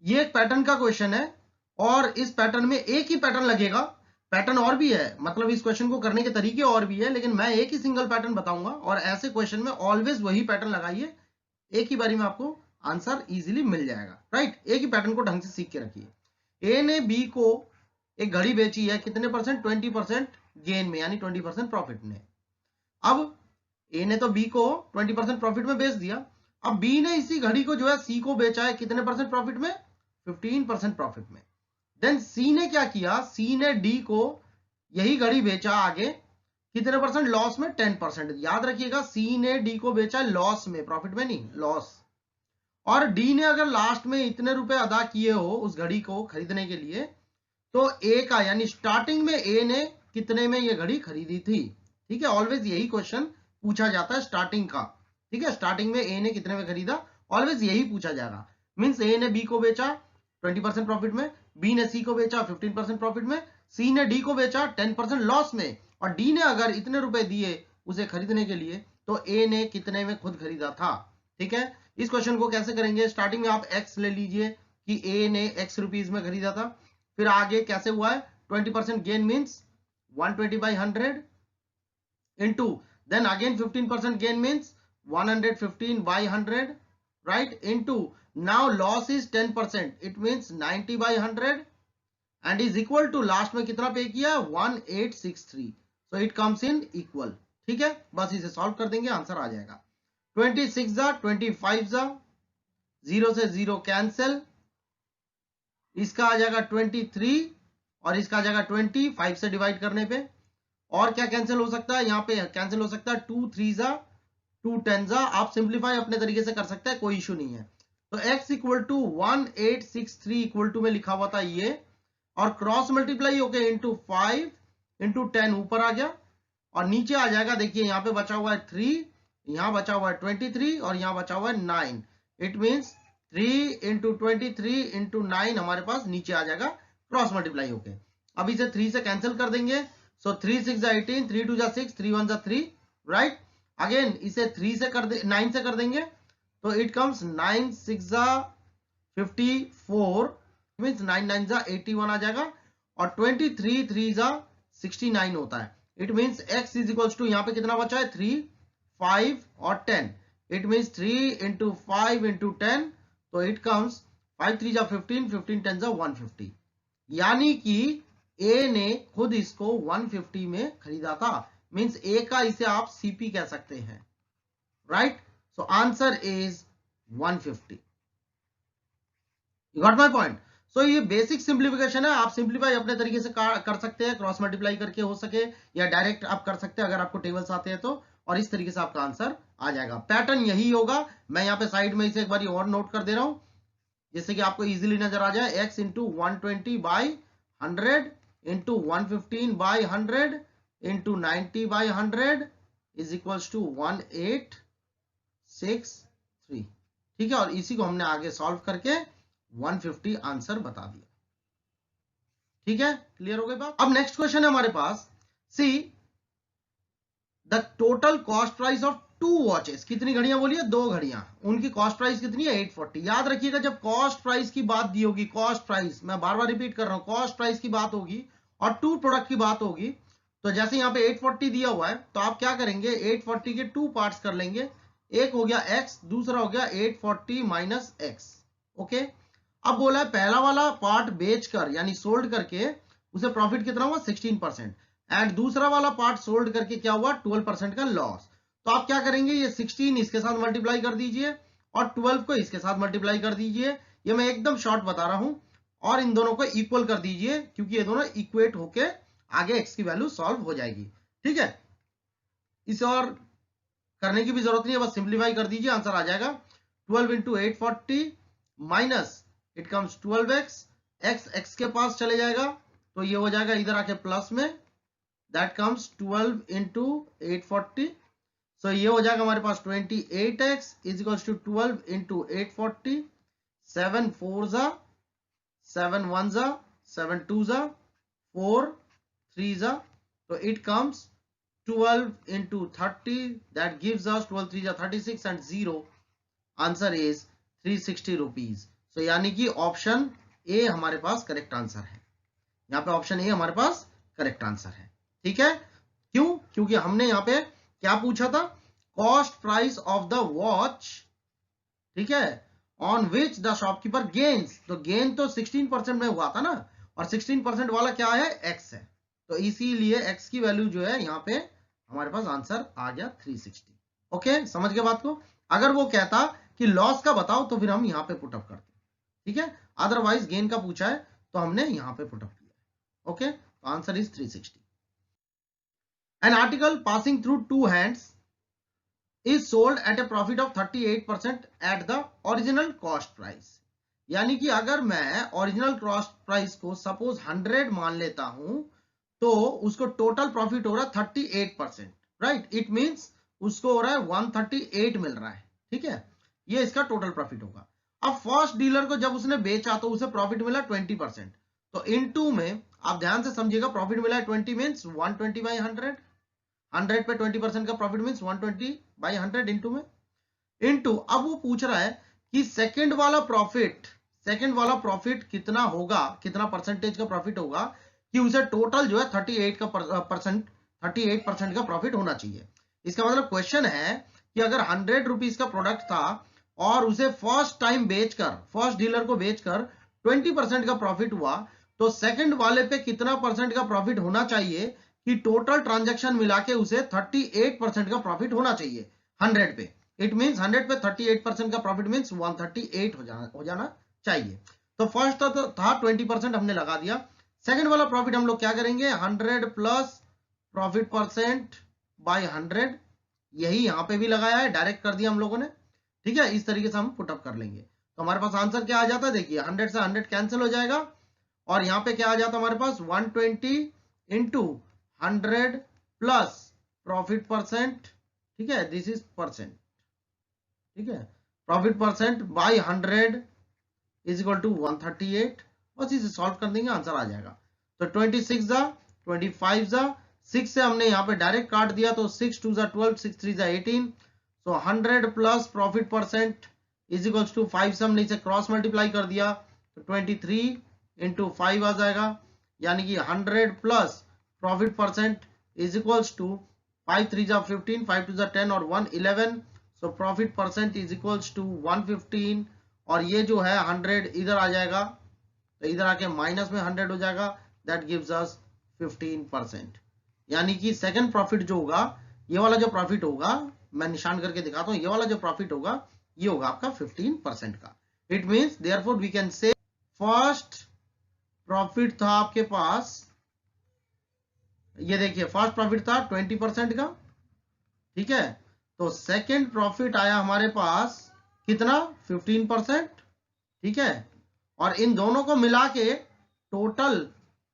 ये एक पैटर्न का क्वेश्चन है और इस पैटर्न में एक ही पैटर्न लगेगा, पैटर्न और भी है, मतलब इस क्वेश्चन को करने के तरीके और भी है, लेकिन मैं एक ही सिंगल पैटर्न बताऊंगा और ऐसे क्वेश्चन में ऑलवेज वही पैटर्न लगाइए, एक ही बारी में आपको आंसर इजीली मिल जाएगा। राइट, एक ही पैटर्न को ढंग से सीख के रखिए। ए ने बी को एक घड़ी बेची है, कितने परसेंट? 20% गेन में, यानी 20% प्रॉफिट में। अब ए ने तो बी को 20% प्रॉफिट में बेच दिया, अब बी ने इसी घड़ी को जो है सी को बेचा है, कितने परसेंट प्रॉफिट में? 15% प्रॉफिट में। देन सी ने क्या किया? सी ने डी को यही घड़ी बेचा आगे, कितने परसेंट? लॉस में, 10%। याद रखिएगा, सी ने डी को बेचा लॉस में, प्रॉफिट में नहीं, लॉस। और डी ने अगर लास्ट में इतने रुपए अदा किए हो उस घड़ी को खरीदने के लिए, तो ए का, यानी स्टार्टिंग में ए ने कितने में ये घड़ी खरीदी थी। ठीक है, ऑलवेज यही क्वेश्चन पूछा जाता है स्टार्टिंग का। ठीक है, स्टार्टिंग में ए ने कितने में खरीदा, ऑलवेज यही पूछा जाएगा। मींस ए ने बी को बेचा 20% प्रॉफिट में, बी ने सी को बेचा 15% प्रॉफिट में, सी ने डी को बेचा 10% लॉस में, और डी ने अगर इतने रुपए दिए उसे खरीदने के लिए तो ए ने कितने में खुद खरीदा था। ठीक है, इस क्वेश्चन को कैसे करेंगे, स्टार्टिंग में आप एक्स ले लीजिए कि ए ने एक्स रुपीज में खरीदा था, फिर आगे कैसे हुआ है 20% gain means 120/100 into then again 15% gain means 115/100, right, into now loss is 10%, it means 90/100 and is equal to last में कितना पे किया 1863, so it comes in equal। ठीक है, बस इसे सॉल्व कर देंगे, आंसर आ जाएगा 26 जा 25 जा 0 से 0 कैंसिल, इसका आ जाएगा 23 और इसका आ जाएगा 20 5 से डिवाइड करने पे, और क्या कैंसिल हो सकता है, यहाँ पे कैंसिल हो सकता है 2 3 जा 2 10 जा, आप सिंप्लीफाई अपने तरीके से कर सकते हैं, कोई इशू नहीं है। तो x equal to 1863 equal to में लिखा हुआ था ये, और क्रॉस मल्टीप्लाई होके इंटू 5 इंटू 10 ऊपर आ गया, और नीचे आ जाएगा, देखिए यहाँ पे बचा हुआ है 3, यहाँ बचा हुआ है 23 और यहाँ बचा हुआ है 9, इट मीन्स 3 इंटू 23 इंटू 9 हमारे पास नीचे आ जाएगा क्रॉस मल्टीप्लाई होके। अब इसे 3 से कैंसिल कर देंगे, सो 3 6 जा 18, 3 2 जा 6, 3 1 जा 3, राइट। अगेन इसे 3 से कर दे 9 से कर देंगे, तो इट कम्स 9 6 जा 54 मीन्स 9 9 जा 81 आ जाएगा, और 23 3 जा 69 होता है, it means x is equals to यहाँ पे कितना बचा है 3 5 और 10, इट मीन्स 3 इंटू 5 इंटू 10, तो इट कम्स 5 3 जा 15 15 10 जा 150, यानी कि ए ने खुद इसको 150 में खरीदा था, मीन्स ए का इसे आप सीपी कह सकते हैं, right. So answer is 150। You got my point. So ये बेसिक सिंप्लीफिकेशन है, आप सिंप्लीफाई अपने तरीके से कर सकते हैं, क्रॉस मल्टीप्लाई करके हो सके या डायरेक्ट आप कर सकते हैं अगर आपको टेबल्स आते हैं तो, और इस तरीके से आपका आंसर आ जाएगा। पैटर्न यही होगा, मैं यहाँ पे साइड में इसे एक बार और नोट कर दे रहा हूं जिससे कि आपको इजीली नजर आ जाए। x into 120/100 into 115/100 into 90/100 is equals to 1863। ठीक है, और इसी को हमने आगे सॉल्व करके 150 आंसर बता दिया। ठीक है, क्लियर हो गई बात। अब नेक्स्ट क्वेश्चन है हमारे पास, see the total cost price of 2 watches, कितनी घड़ियां बोलिए 2 घड़ियां, उनकी कॉस्ट प्राइस कितनी है 840। याद रखिएगा जब कॉस्ट प्राइस की बात दी होगी, कॉस्ट प्राइस मैं बार बार रिपीट कर रहा हूं, कॉस्ट प्राइस की बात होगी और 2 प्रोडक्ट की बात होगी, तो जैसे यहाँ पे 840 दिया हुआ है तो आप क्या करेंगे 840 के 2 पार्ट्स कर लेंगे, एक हो गया x, दूसरा हो गया 840 माइनस x। ओके, अब बोला है पहला वाला पार्ट बेचकर यानी सोल्ड करके उसे प्रॉफिट कितना हुआ 16%, एंड दूसरा वाला पार्ट सोल्ड करके क्या हुआ 12% का लॉस। तो आप क्या करेंगे, ये 16 इसके साथ मल्टीप्लाई कर दीजिए और 12 को इसके साथ मल्टीप्लाई कर दीजिए, ये मैं एकदम शॉर्ट बता रहा हूं, और इन दोनों को इक्वल कर दीजिए क्योंकि ये दोनों इक्वेट होके आगे x की वैल्यू सॉल्व हो जाएगी। ठीक है, इसे और करने की भी जरूरत नहीं है, बस सिंप्लीफाई कर दीजिए, आंसर आ जाएगा 12 into 840 minus it comes 12x, x के पास चले जाएगा तो ये हो जाएगा इधर आके प्लस में, दैट कम्स 12 इंटू 840, सो ये हो जाएगा हमारे पास 28x is equals to 12 into 840, 7 4 जा 7 1 जा 7 2 जा 4 3 जा, तो it comes 12 into 30, that gives us 12 3 जा 36 and 0, आंसर इज 360 रुपीज। सो यानी कि ऑप्शन ए हमारे पास करेक्ट आंसर है, यहाँ पे ऑप्शन ए हमारे पास करेक्ट आंसर है। ठीक है, क्यों, क्योंकि हमने यहाँ पे क्या पूछा था, cost price of the watch, ठीक है, on which the shopkeeper gains, तो गेन तो 16% में हुआ था ना, और 16% वाला क्या है x है, तो इसीलिए x की वैल्यू जो है यहाँ पे हमारे पास आंसर आ गया 360। ओके, समझ गए बात को। अगर वो कहता कि लॉस का बताओ तो फिर हम यहाँ पे पुटअप करते, ठीक है, अदरवाइज गेन का पूछा है तो हमने यहाँ पे पुटअप किया। ओके, तो answer is 360। An article passing through 2 hands is sold at a profit of 38% at the original cost price, यानी कि अगर मैं ओरिजिनल कॉस्ट प्राइस को सपोज 100 मान लेता हूं तो उसको टोटल प्रॉफिट हो रहा है 38%, राइट, इट मींस उसको हो रहा है 138 मिल रहा है। ठीक है, ये इसका टोटल प्रॉफिट होगा। अब फर्स्ट डीलर को जब उसने बेचा तो उसे प्रॉफिट मिला 20%, तो इनटू में आप ध्यान से समझिएगा, प्रॉफिट मिला 20 मीन्स 120 बाई 100, 100 पे 20% का प्रॉफिट मीन्स 120 बाई 100 इनटू में, इनटू अब वो पूछ रहा है कि सेकंड वाला प्रॉफिट कितना होगा, कितना परसेंटेज का प्रॉफिट होगा, कि उसे टोटल जो है 38 का प्रॉफिट होना चाहिए। इसका मतलब क्वेश्चन है कि अगर 100 रुपीज का प्रोडक्ट था और उसे फर्स्ट टाइम बेचकर, फर्स्ट डीलर को बेचकर 20% का प्रॉफिट हुआ, तो सेकंड वाले पे कितना परसेंट का प्रॉफिट होना चाहिए कि टोटल ट्रांजैक्शन मिला के उसे 38% का प्रॉफिट होना चाहिए 100 पे। इट मींस 100 पे 38% का प्रॉफिट मींस 138 हो जाना चाहिए। तो फर्स्ट था 20%, हमने लगा दिया। सेकंड वाला प्रॉफिट हम लोग क्या करेंगे, 100 प्लस प्रॉफिट परसेंट बाय 100, यही यहां पे भी लगाया है, डायरेक्ट कर दिया हम लोगों ने, ठीक है। इस तरीके से हम पुटअप कर लेंगे तो हमारे पास आंसर क्या आ जाता है, देखिए 100 से 100 कैंसिल हो जाएगा और यहाँ पे क्या आ जाता है हमारे पास 120 इंटू 100 प्लस प्रॉफिट परसेंट, ठीक है, दिस इज परसेंट, ठीक है, profit percent by 100 is equal to 138। बस इसे सॉल्व कर देंगे, आंसर आ जाएगा। तो 26 जा 25 जा 6 से हमने यहाँ पे डायरेक्ट काट दिया, तो 6 2 जा 12, 6 3 जा 18, so 100 plus profit percent is equal to 5 से हमने इसे क्रॉस मल्टीप्लाई कर दिया, तो 23 इंटू 5 आ जाएगा, यानी कि 100 plus profit percent is equals to 5 3 जा 15, 5 2 जा 10 और 1 11, so profit percent is equals to 115, और ये जो है 100 इधर आ जाएगा, तो इधर आके माइनस में 100 हो जाएगा, दैट गिव्स अस 15%। यानी कि सेकंड प्रॉफिट जो होगा, ये वाला जो प्रॉफिट होगा, मैं निशान करके दिखाता हूं, ये वाला जो प्रॉफिट होगा ये होगा आपका 15% का। It means therefore we can say first profit था आपके पास, ये देखिए फर्स्ट प्रॉफिट था 20% का, ठीक है, तो सेकंड प्रॉफिट आया हमारे पास कितना 15%, ठीक है, और इन दोनों को मिला के टोटल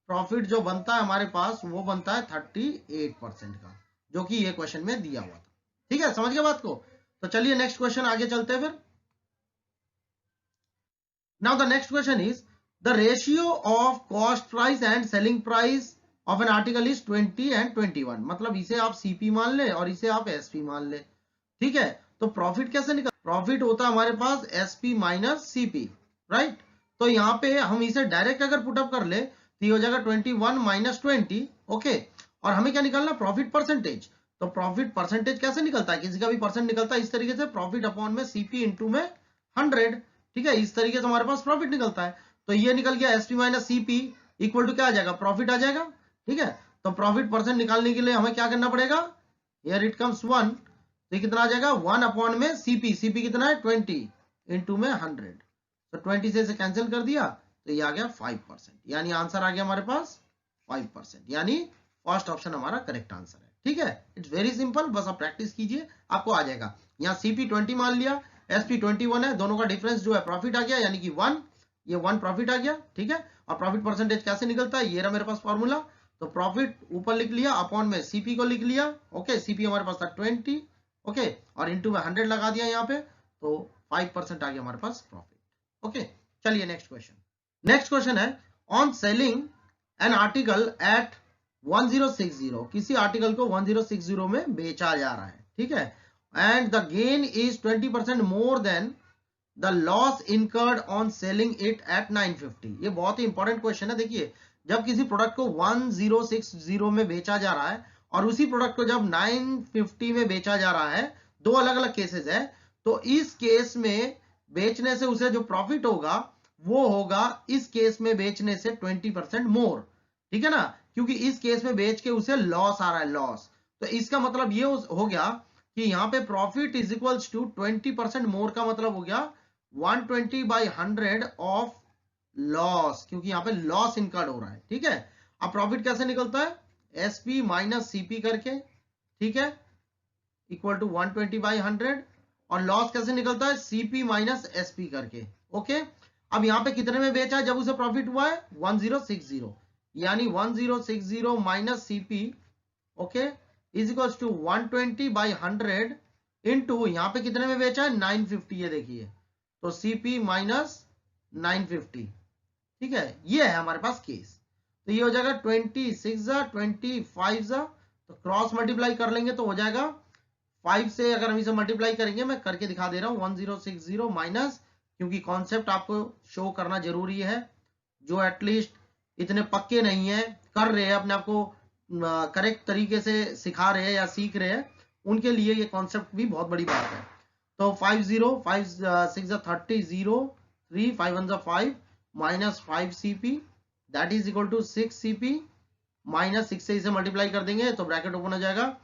प्रॉफिट जो बनता है हमारे पास वो बनता है 38% का, जो कि ये क्वेश्चन में दिया हुआ था, ठीक है, समझ गए बात को। तो चलिए नेक्स्ट क्वेश्चन आगे चलते हैं फिर। Now the next question is the ratio of cost price and selling price of an article is 20 and 21, मतलब इसे आप सीपी मान ले और इसे आप एसपी मान ले, ठीक है। तो प्रॉफिट कैसे निकल, प्रॉफिट होता है हमारे पास एसपी माइनस सीपी, राइट। तो यहाँ पे हम इसे डायरेक्ट अगर पुटअप कर ले तो ये हो जाएगा 21 माइनस 20, ओके, और हमें क्या निकालना, प्रॉफिट परसेंटेज। तो प्रॉफिट परसेंटेज कैसे निकलता है, किसी का भी परसेंट निकलता है इस तरीके से, प्रॉफिट अपॉन में सीपी इंटू में 100, ठीक है, इस तरीके से हमारे पास प्रॉफिट निकलता है। तो ये निकल गया SP minus CP equal to क्या आ जाएगा, प्रॉफिट आ जाएगा, ठीक है। तो प्रॉफिट परसेंट निकालने के लिए हमें क्या करना पड़ेगा, हियर इट कम्स 1, तो कितना आ जाएगा 1 अपॉन में सीपी, सीपी कितना है 20 इंटू में 100, तो 20 से कैंसिल कर दिया तो ये आ गया 5%, यानी आंसर आ गया हमारे पास 5%, यानी फर्स्ट ऑप्शन हमारा करेक्ट आंसर है, ठीक है। इट्स वेरी सिंपल, बस आप प्रैक्टिस कीजिए आपको आ जाएगा। यहाँ सीपी 20 मान लिया, एसपी 21 है, दोनों का डिफरेंस जो है प्रॉफिट आ गया, यानी कि 1, ये 1 प्रॉफिट आ गया, ठीक है। और प्रॉफिट परसेंटेज कैसे निकलता है, ये रहा मेरे पास फॉर्मूला, तो प्रॉफिट ऊपर लिख लिया, अपॉन में सीपी को लिख लिया, ओके, सीपी हमारे पास था 20, ओके, और इंटू में 100 लगा दिया यहाँ पे, तो 5% आ गया हमारे पास प्रॉफिट, ओके। चलिए नेक्स्ट क्वेश्चन, नेक्स्ट क्वेश्चन है on selling an article at 1060, किसी आर्टिकल को 1060 में बेचा जा रहा है, ठीक है, and the gain is 20% more than the loss incurred on selling it at 950। ये बहुत ही इंपॉर्टेंट क्वेश्चन है। देखिए जब किसी प्रोडक्ट को 1060 में बेचा जा रहा है और उसी प्रोडक्ट को जब 950 में बेचा जा रहा है, दो अलग अलग केसेस है, तो इस केस में बेचने से उसे जो प्रॉफिट होगा वो होगा इस केस में बेचने से 20% मोर, ठीक है ना, क्योंकि इस केस में बेच के उसे लॉस आ रहा है, लॉस। तो इसका मतलब ये हो गया कि यहाँ पे प्रॉफिट इज इक्वल्स टू 20% मोर का मतलब हो गया 120 बाई 100 ऑफ लॉस, क्योंकि यहाँ पे लॉस इनकर्ड हो रहा है, ठीक है। अब प्रॉफिट कैसे निकलता है, एसपी माइनस सीपी करके, ठीक है, इक्वल टू 120 बाई 100, और लॉस कैसे निकलता है, सीपी माइनस एसपी करके, ओके। अब यहाँ पे कितने में बेचा है जब उसे प्रॉफिट हुआ है 1060, यानी 1060 minus CP, okay, is equal to 120 by 100 into यहाँ पे कितने में बेचा है 950, ये देखिए, तो सीपी माइनस 950, ठीक है, ये है हमारे पास केस। तो ये हो जाएगा 26 25, तो क्रॉस मल्टीप्लाई कर लेंगे तो हो जाएगा 5 से, अगर हम इसे मल्टीप्लाई करेंगे, मैं करके दिखा दे रहा हूं, 1060 माइनस, क्योंकि कॉन्सेप्ट आपको शो करना जरूरी है, जो एटलीस्ट इतने पक्के नहीं है, कर रहे हैं अपने आप को करेक्ट तरीके से सिखा रहे हैं या सीख रहे हैं, उनके लिए ये कॉन्सेप्ट भी बहुत बड़ी बात है। तो 50 5 6 30 0 3 5 1 5 minus 5 CP that is equal to 6 CP minus 6 से इसे मल्टीप्लाई कर देंगे तो ब्रैकेट ओपन हो जाएगा,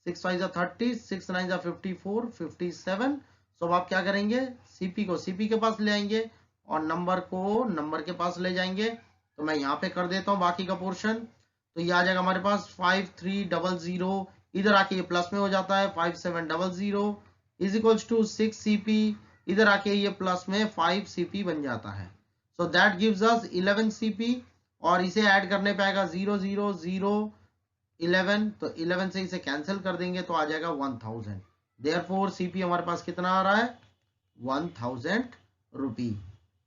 6 5 30, 6 9 54 57। सो अब आप क्या करेंगे, सीपी को सीपी के पास ले आएंगे और नंबर को नंबर के पास ले जाएंगे। तो मैं यहाँ पे कर देता हूँ बाकी का पोर्शन, तो ये आ जाएगा हमारे पास 5300, इधर आके ये प्लस में हो जाता है 5700 इज इक्वल्स टू 6 सीपी, इधर आके ये प्लस में 5 सीपी बन जाता है। सो दैट गिव्स अस 11 सीपी, और इसे ऐड करने पे आएगा 0 0 0 11, तो 11 से इसे कैंसिल कर देंगे तो आ जाएगा 1000। देयरफॉर सीपी हमारे पास कितना आ रहा है, 1000 रुपी,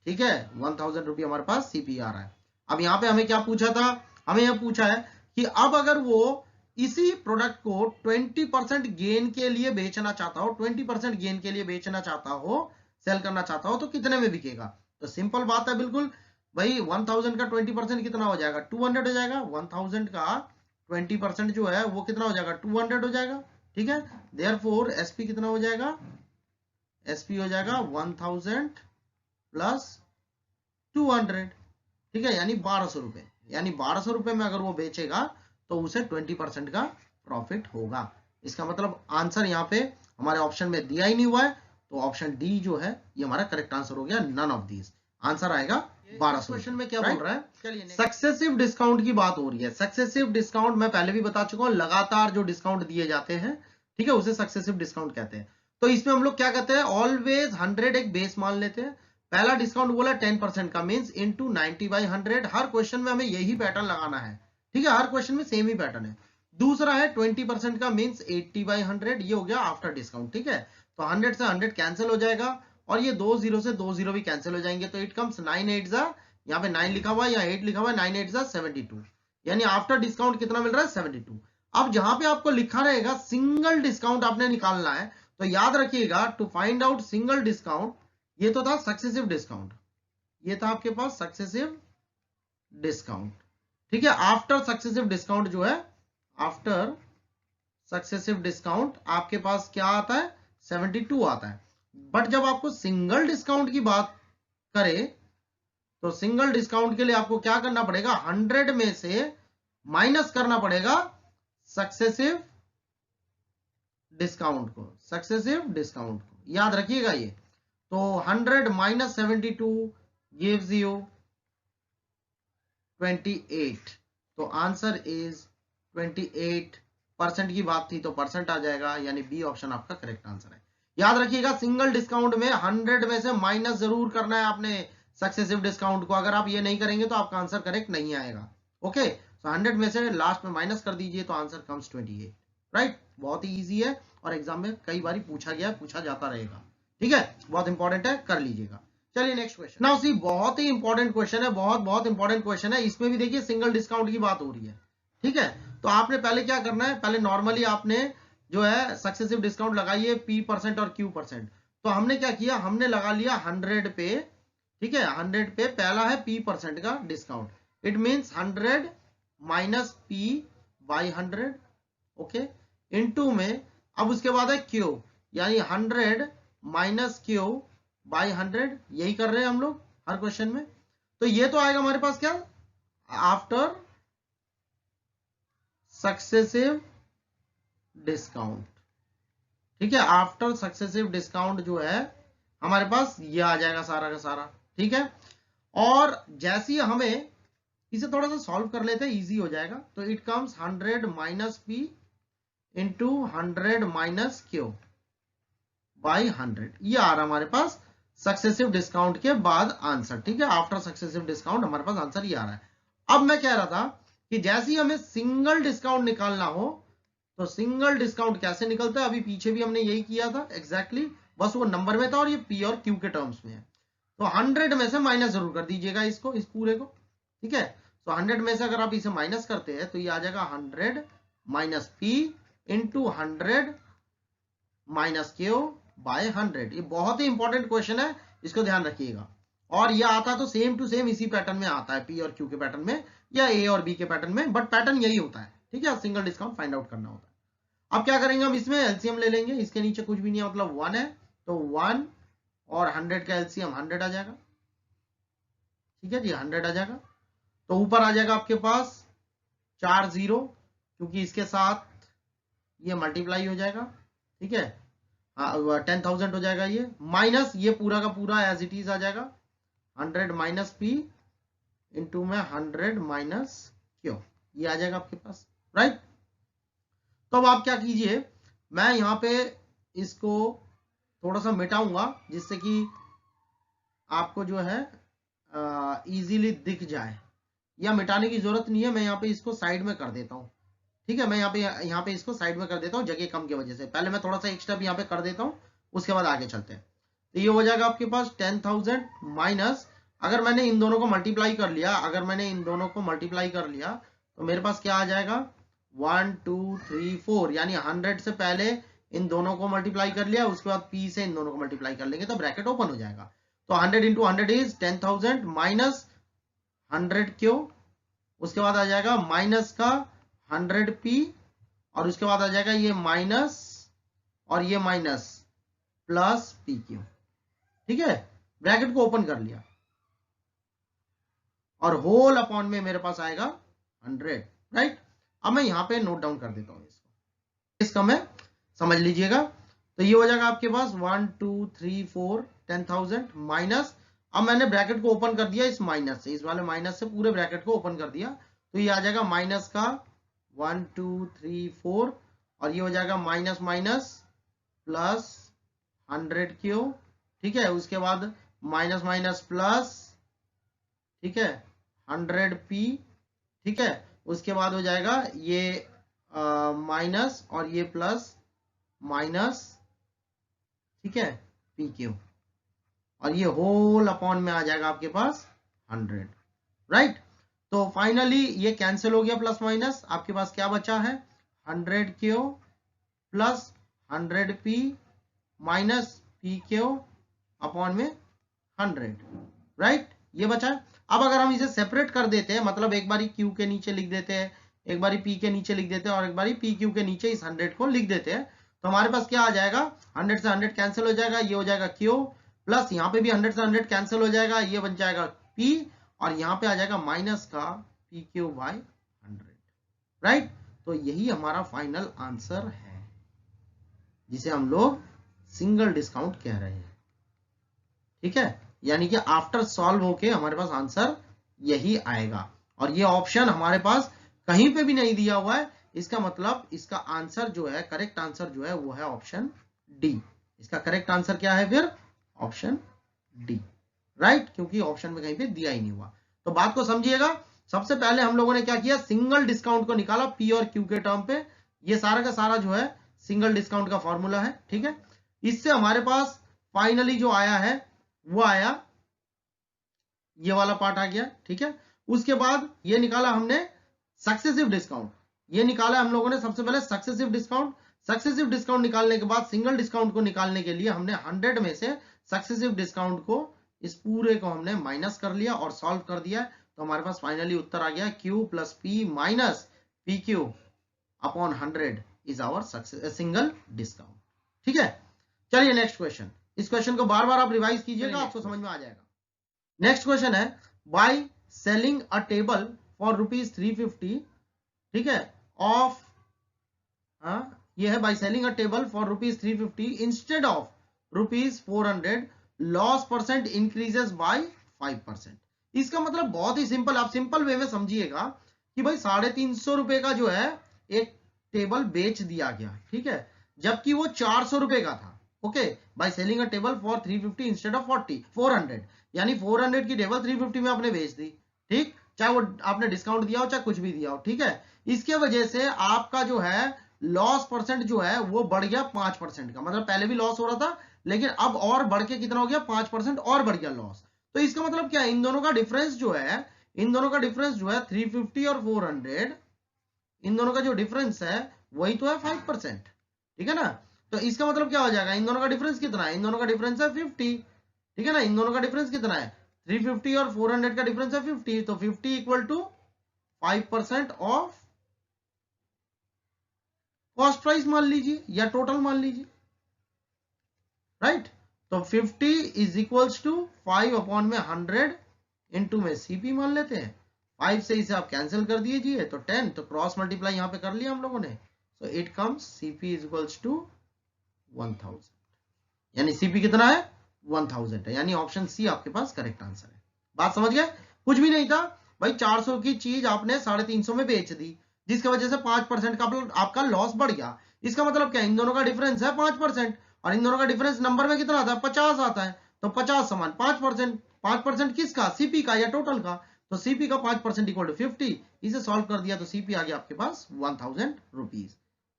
ठीक है, 1000 रुपी हमारे पास सीपी आ रहा है। अब यहाँ पे हमें क्या पूछा था, हमें यह पूछा है कि अब अगर वो इसी प्रोडक्ट को 20% गेन के लिए बेचना चाहता हो, 20% गेन के लिए बेचना चाहता हो, सेल करना चाहता हो, तो कितने में बिकेगा। तो सिंपल बात है बिल्कुल भाई, 1000 का 20% कितना हो जाएगा, 200 हो जाएगा। 1000 का 20% जो है वो कितना हो जाएगा, 200 हो जाएगा, ठीक है। देयरफॉर एसपी कितना हो जाएगा, एसपी हो जाएगा 1000 प्लस 200, ठीक है, यानी 1200 रुपए, यानी 1200 रुपए में अगर वो बेचेगा तो उसे 20% का प्रॉफिट होगा। इसका मतलब आंसर यहाँ पे हमारे ऑप्शन में दिया ही नहीं हुआ है, तो ऑप्शन डी जो है ये हमारा करेक्ट आंसर हो गया, नन ऑफ दीज, आंसर आएगा 1200। क्वेश्चन में क्या बोल रहा है, चलिए सक्सेसिव डिस्काउंट की बात हो रही है। सक्सेसिव डिस्काउंट मैं पहले भी बता चुका हूं, लगातार जो डिस्काउंट दिए जाते हैं, ठीक है, उसे सक्सेसिव डिस्काउंट कहते हैं। तो इसमें हम लोग क्या कहते हैं, ऑलवेज 100 एक बेस मान लेते हैं। पहला डिस्काउंट बोला 10% का, मींस इनटू 90/100। हर क्वेश्चन में हमें यही पैटर्न लगाना है, ठीक है, हर क्वेश्चन में सेम ही पैटर्न है। दूसरा है 20% का, मींस 80/100, ये हो गया आफ्टर डिस्काउंट, ठीक है। तो 100 से 100 कैंसिल हो जाएगा और ये 2 0 से 2 0 भी कैंसिल हो जाएंगे, तो इट कम्स 9 8 जा, यहाँ पे 9 लिखा हुआ है या 8 लिखा हुआ है, 9 8 जा 72, यानी आफ्टर डिस्काउंट कितना मिल रहा है, 72। अब जहां पे आपको लिखा रहेगा सिंगल डिस्काउंट आपने निकालना है, तो याद रखिएगा to find out single discount, ये तो था सक्सेसिव डिस्काउंट, ये था आपके पास सक्सेसिव डिस्काउंट, ठीक है। आफ्टर सक्सेसिव डिस्काउंट जो है, आफ्टर सक्सेसिव डिस्काउंट आपके पास क्या आता है, 72 आता है। बट जब आपको सिंगल डिस्काउंट की बात करे, तो सिंगल डिस्काउंट के लिए आपको क्या करना पड़ेगा, 100 में से माइनस करना पड़ेगा सक्सेसिव डिस्काउंट को, सक्सेसिव डिस्काउंट को, याद रखिएगा ये। तो 100 माइनस 72 गिव्स यू 28, तो आंसर इज 28%। की बात थी तो परसेंट आ जाएगा, यानी बी ऑप्शन आपका करेक्ट आंसर है। याद रखिएगा सिंगल डिस्काउंट में 100 में से माइनस जरूर करना है आपने सक्सेसिव डिस्काउंट को, अगर आप ये नहीं करेंगे तो आपका आंसर करेक्ट नहीं आएगा, ओके। तो 100 में से लास्ट में माइनस कर दीजिए तो आंसर कम्स 28, राइट। बहुत ही इजी है और एग्जाम में कई बार पूछा गया, पूछा जाता रहेगा, ठीक है, बहुत इंपॉर्टेंट है, कर लीजिएगा। चलिए नेक्स्ट क्वेश्चन। नाउ सी, बहुत ही इंपॉर्टेंट क्वेश्चन है, बहुत इंपॉर्टेंट क्वेश्चन है। इसमें भी देखिए सिंगल डिस्काउंट की बात हो रही है, ठीक है। तो आपने पहले क्या करना है, पहले नॉर्मली आपने जो है सक्सेसिव डिस्काउंट लगाइए P% और Q%। तो हमने क्या किया, हमने लगा लिया 100 पे, ठीक है, 100 पे पहला है P% का discount, it means 100 minus P/100, okay, into में अब उसके बाद है Q, यानी 100 माइनस Q/100, यही कर रहे हैं हम लोग हर क्वेश्चन में। तो ये तो आएगा हमारे पास क्या, आफ्टर सक्सेसिव डिस्काउंट, ठीक है, आफ्टर सक्सेसिव डिस्काउंट जो है हमारे पास ये आ जाएगा सारा का सारा, ठीक है। और जैसे ही हमें इसे थोड़ा सा सॉल्व कर लेते हैं, इजी हो जाएगा। तो it comes 100 minus P into 100 minus Q/100, ये आ रहा हमारे पास सक्सेसिव डिस्काउंट के बाद आंसर, ठीक है, आफ्टर सक्सेसिव डिस्काउंट हमारे पास आंसर ये आ रहा है। अब मैं कह रहा था कि जैसे ही हमें सिंगल डिस्काउंट निकालना हो, तो सिंगल डिस्काउंट कैसे निकलता है, अभी पीछे भी हमने यही किया था एग्जैक्टली, बस वो नंबर में था और ये पी और क्यू के टर्म्स में है। तो 100 में से माइनस जरूर कर दीजिएगा इसको, इस पूरे को, ठीक है। तो 100 में से अगर आप इसे माइनस करते हैं तो ये आ जाएगा 100 minus P into 100 minus Q by 100। ये बहुत ही इंपॉर्टेंट क्वेश्चन है, इसको ध्यान रखिएगा। और ये आता तो सेम टू सेम इसी पैटर्न में आता है, पी और क्यू के पैटर्न में या ए और बी के पैटर्न में, बट पैटर्न यही होता है, ठीक है। सिंगल डिस्काउंट फाइंड आउट करना होता है। अब क्या करेंगे, हम इसमें एलसीएम ले लेंगे। इसके नीचे कुछ भी नहीं है, मतलब 1 है, तो 1 और 100 का एलसीएम 100 आ जाएगा, ठीक है जी, 100 आ जाएगा। तो ऊपर आ जाएगा आपके पास 4 0, क्योंकि इसके साथ ये मल्टीप्लाई हो जाएगा, ठीक है। 10,000 हो जाएगा ये, माइनस ये पूरा का पूरा एज इट इज आ जाएगा 100 माइनस पी इंटू में 100 माइनस क्यू, ये आ जाएगा आपके पास, राइट। तो अब आप क्या कीजिए, मैं यहाँ पे इसको थोड़ा सा मिटाऊंगा जिससे कि आपको जो है इजीली दिख जाए, या मिटाने की जरूरत नहीं है, मैं यहाँ पे इसको साइड में कर देता हूँ, ठीक है। मैं यहाँ पे इसको साइड में कर देता हूँ जगह कम की वजह से। पहले मैं थोड़ा सा एक स्टेप यहाँ पे कर देता हूँ, उसके बाद आगे चलते हैं। तो ये हो जाएगा आपके पास 10,000 माइनस, अगर मैंने इन दोनों को मल्टीप्लाई कर लिया, तो मेरे पास क्या आ जाएगा 1 2 3 4, यानी 100 से पहले इन दोनों को मल्टीप्लाई कर लिया, उसके बाद पी से इन दोनों को मल्टीप्लाई कर लेंगे तो ब्रैकेट ओपन हो जाएगा। तो 100 इंटू 100 इज 10,000 माइनस 100 क्यू, उसके बाद आ जाएगा माइनस का 100 पी, और उसके बाद आ जाएगा ये माइनस और ये माइनस प्लस पी क्यू, ठीक है। ब्रैकेट को ओपन कर लिया और होल अपॉन में मेरे पास आएगा 100, राइट। अब मैं यहां पे नोट डाउन कर देता हूं इसका मैं समझ लीजिएगा। तो ये हो जाएगा आपके पास 1 2 3 4 10,000 माइनस, अब मैंने ब्रैकेट को ओपन कर दिया इस माइनस से, इस वाले माइनस से पूरे ब्रैकेट को ओपन कर दिया, तो ये आ जाएगा माइनस का 1 2 3 4, और ये हो जाएगा माइनस माइनस प्लस 100 क्यू, ठीक है। उसके बाद माइनस माइनस प्लस, ठीक है, 100 पी, ठीक है। उसके बाद हो जाएगा ये माइनस और ये प्लस माइनस, ठीक है, पी क्यू, और ये होल अपॉन में आ जाएगा आपके पास 100, राइट। तो फाइनली ये कैंसिल हो गया, प्लस माइनस, आपके पास क्या बचा है 100 Q plus 100 P minus P Q upon में 100, राइट, ये बचा है। अब अगर हम इसे सेपरेट कर देते हैं, मतलब एक बारी क्यू के नीचे लिख देते हैं, एक बारी पी के नीचे लिख देते हैं, और एक बारी पी क्यू के नीचे इस 100 को लिख देते हैं, तो हमारे पास क्या आ जाएगा 100 से 100 कैंसिल हो जाएगा, ये हो जाएगा क्यू, प्लस यहाँ पे भी 100 से 100 कैंसिल हो जाएगा, ये बन जाएगा पी, और यहाँ पे आ जाएगा माइनस का पी क्यू बाय 100, राइट। तो यही हमारा फाइनल आंसर है, जिसे हम लोग सिंगल डिस्काउंट कह रहे हैं, ठीक है। यानी कि आफ्टर सॉल्व होके हमारे पास आंसर यही आएगा, और ये ऑप्शन हमारे पास कहीं पे भी नहीं दिया हुआ है, इसका मतलब इसका आंसर जो है, करेक्ट आंसर जो है वो है ऑप्शन डी। इसका करेक्ट आंसर क्या है फिर, ऑप्शन डी, राइट, क्योंकि ऑप्शन में कहीं पे दिया ही नहीं हुआ। तो बात को समझिएगा, सबसे पहले हम लोगों ने क्या किया, सिंगल डिस्काउंट को निकाला पी और क्यू के टर्म पे, ये सारा का सारा जो है सिंगल डिस्काउंट का फॉर्मूला है, ठीक है। इससे हमारे पास फाइनली जो आया है वो आया, ये वाला पार्ट आ गया, ठीक है। उसके बाद ये निकाला हमने सक्सेसिव डिस्काउंट, ये निकाला हम लोगों ने सबसे पहले सक्सेसिव डिस्काउंट। सक्सेसिव डिस्काउंट निकालने के बाद सिंगल डिस्काउंट को निकालने के लिए हमने 100 में से सक्सेसिव डिस्काउंट को, इस पूरे को हमने माइनस कर लिया और सॉल्व कर दिया, तो हमारे पास फाइनली उत्तर आ गया Q plus P minus P Q upon 100 is our single discount, ठीक है। चलिए नेक्स्ट क्वेश्चन, इस क्वेश्चन को बार बार आप रिवाइज कीजिएगा, आपको समझ में आ जाएगा। नेक्स्ट क्वेश्चन है, by selling a table for ₹350, ठीक है, ऑफ, ये है by selling a table for ₹350 instead of ₹400, loss percent increases by 5%। इसका मतलब बहुत ही सिंपल, आप सिंपल वे में समझिएगा कि भाई 350 रुपए का जो है एक टेबल बेच दिया गया, ठीक है, जबकि वो 400 रुपए का था, okay. By selling a table for 350 instead of 400, यानी 400 की टेबल 350 में आपने बेच दी, ठीक, चाहे वो आपने डिस्काउंट दिया हो चाहे कुछ भी दिया हो, ठीक है। इसके वजह से आपका जो है लॉस परसेंट जो है वो बढ़ गया 5% का, मतलब पहले भी लॉस हो रहा था लेकिन अब और बढ़ के कितना हो गया 5% और बढ़ गया लॉस। तो इसका मतलब क्या है, इन दोनों का डिफरेंस जो है 350 और 400, इन दोनों का जो डिफरेंस है वही तो है 5%, ठीक है ना। तो इसका मतलब क्या हो जाएगा, इन दोनों का डिफरेंस कितना है, इन दोनों का डिफरेंस है 50, ठीक है ना। इन दोनों का डिफरेंस कितना है 350 और 400 का डिफरेंस है 50, तो 50 equal to 5% of cost price मान लीजिए या टोटल मान लीजिए, राइट। तो 50 इज इक्वल्स टू 5 अपॉन में 100 इंटू में सीपी मान लेते हैं। 5 से इसे आप कैंसिल कर दीजिए तो 10, तो क्रॉस मल्टीप्लाई यहां पे कर लिया हम लोगों ने। So it comes CP is equals to 1000, यानी सीपी कितना है 1000 है, यानी ऑप्शन सी आपके पास करेक्ट आंसर है। बात समझ गए, कुछ भी नहीं था भाई, 400 की चीज आपने 350 में बेच दी, जिसकी वजह से 5% का आपका लॉस बढ़ गया। इसका मतलब क्या, इन दोनों का डिफरेंस है 5%, और इन दोनों का डिफरेंस नंबर में कितना आता है 50 आता है, तो 50 समान 5%, 5% किसका, सीपी का या टोटल का, तो सीपी का 5% इक्वल टू 50, इसे सॉल्व कर दिया तो सीपी आ गया आपके पास 1000 रुपीज।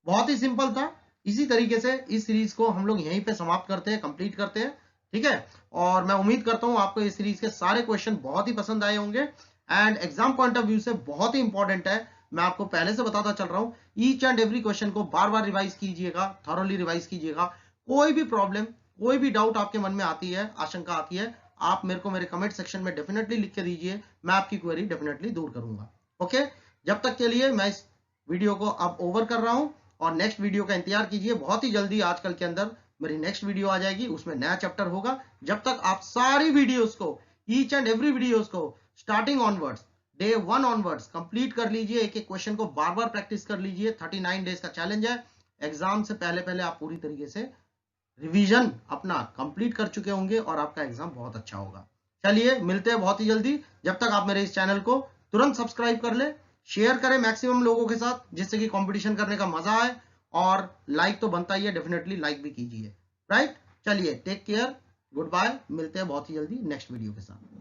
बहुत ही सिंपल था। इसी तरीके से इस सीरीज को हम लोग यहीं पे समाप्त करते हैं, कंप्लीट करते हैं, ठीक है। और मैं उम्मीद करता हूं आपको इस सीरीज के सारे क्वेश्चन बहुत ही पसंद आए होंगे, and exam point of view से बहुत ही इंपॉर्टेंट है। मैं आपको पहले से बताता चल रहा हूं, ईच एंड एवरी क्वेश्चन को बार बार रिवाइज कीजिएगा, थॉरोली रिवाइज कीजिएगा। कोई भी प्रॉब्लम, कोई भी डाउट आपके मन में आती है, आशंका आती है, आप मेरे को मेरे कमेंट सेक्शन में डेफिनेटली लिख के दीजिए, मैं आपकी क्वेरी डेफिनेटली दूर करूंगा। ओके, जब तक के लिए मैं इस वीडियो को अब ओवर कर रहा हूं, और नेक्स्ट वीडियो का इंतजार कीजिए। बहुत ही जल्दी आजकल के अंदर मेरी नेक्स्ट वीडियो आ जाएगी, उसमें नया चैप्टर होगा। जब तक आप सारी वीडियोस को, ईच एंड एवरी वीडियोस को starting onwards, day 1 onwards complete कर लीजिए, एक एक क्वेश्चन को बार बार प्रैक्टिस कर लीजिए। 39 डेज का चैलेंज है, एग्जाम से पहले पहले आप पूरी तरीके से रिवीजन अपना कंप्लीट कर चुके होंगे और आपका एग्जाम बहुत अच्छा होगा। चलिए मिलते हैं बहुत ही जल्दी। जब तक आप मेरे इस चैनल को तुरंत सब्सक्राइब कर ले, शेयर करें मैक्सिमम लोगों के साथ, जिससे कि कंपटीशन करने का मजा आए, और लाइक तो बनता ही है, डेफिनेटली लाइक भी कीजिए, राइट। चलिए टेक केयर, गुड बाय, मिलते हैं बहुत ही जल्दी नेक्स्ट वीडियो के साथ।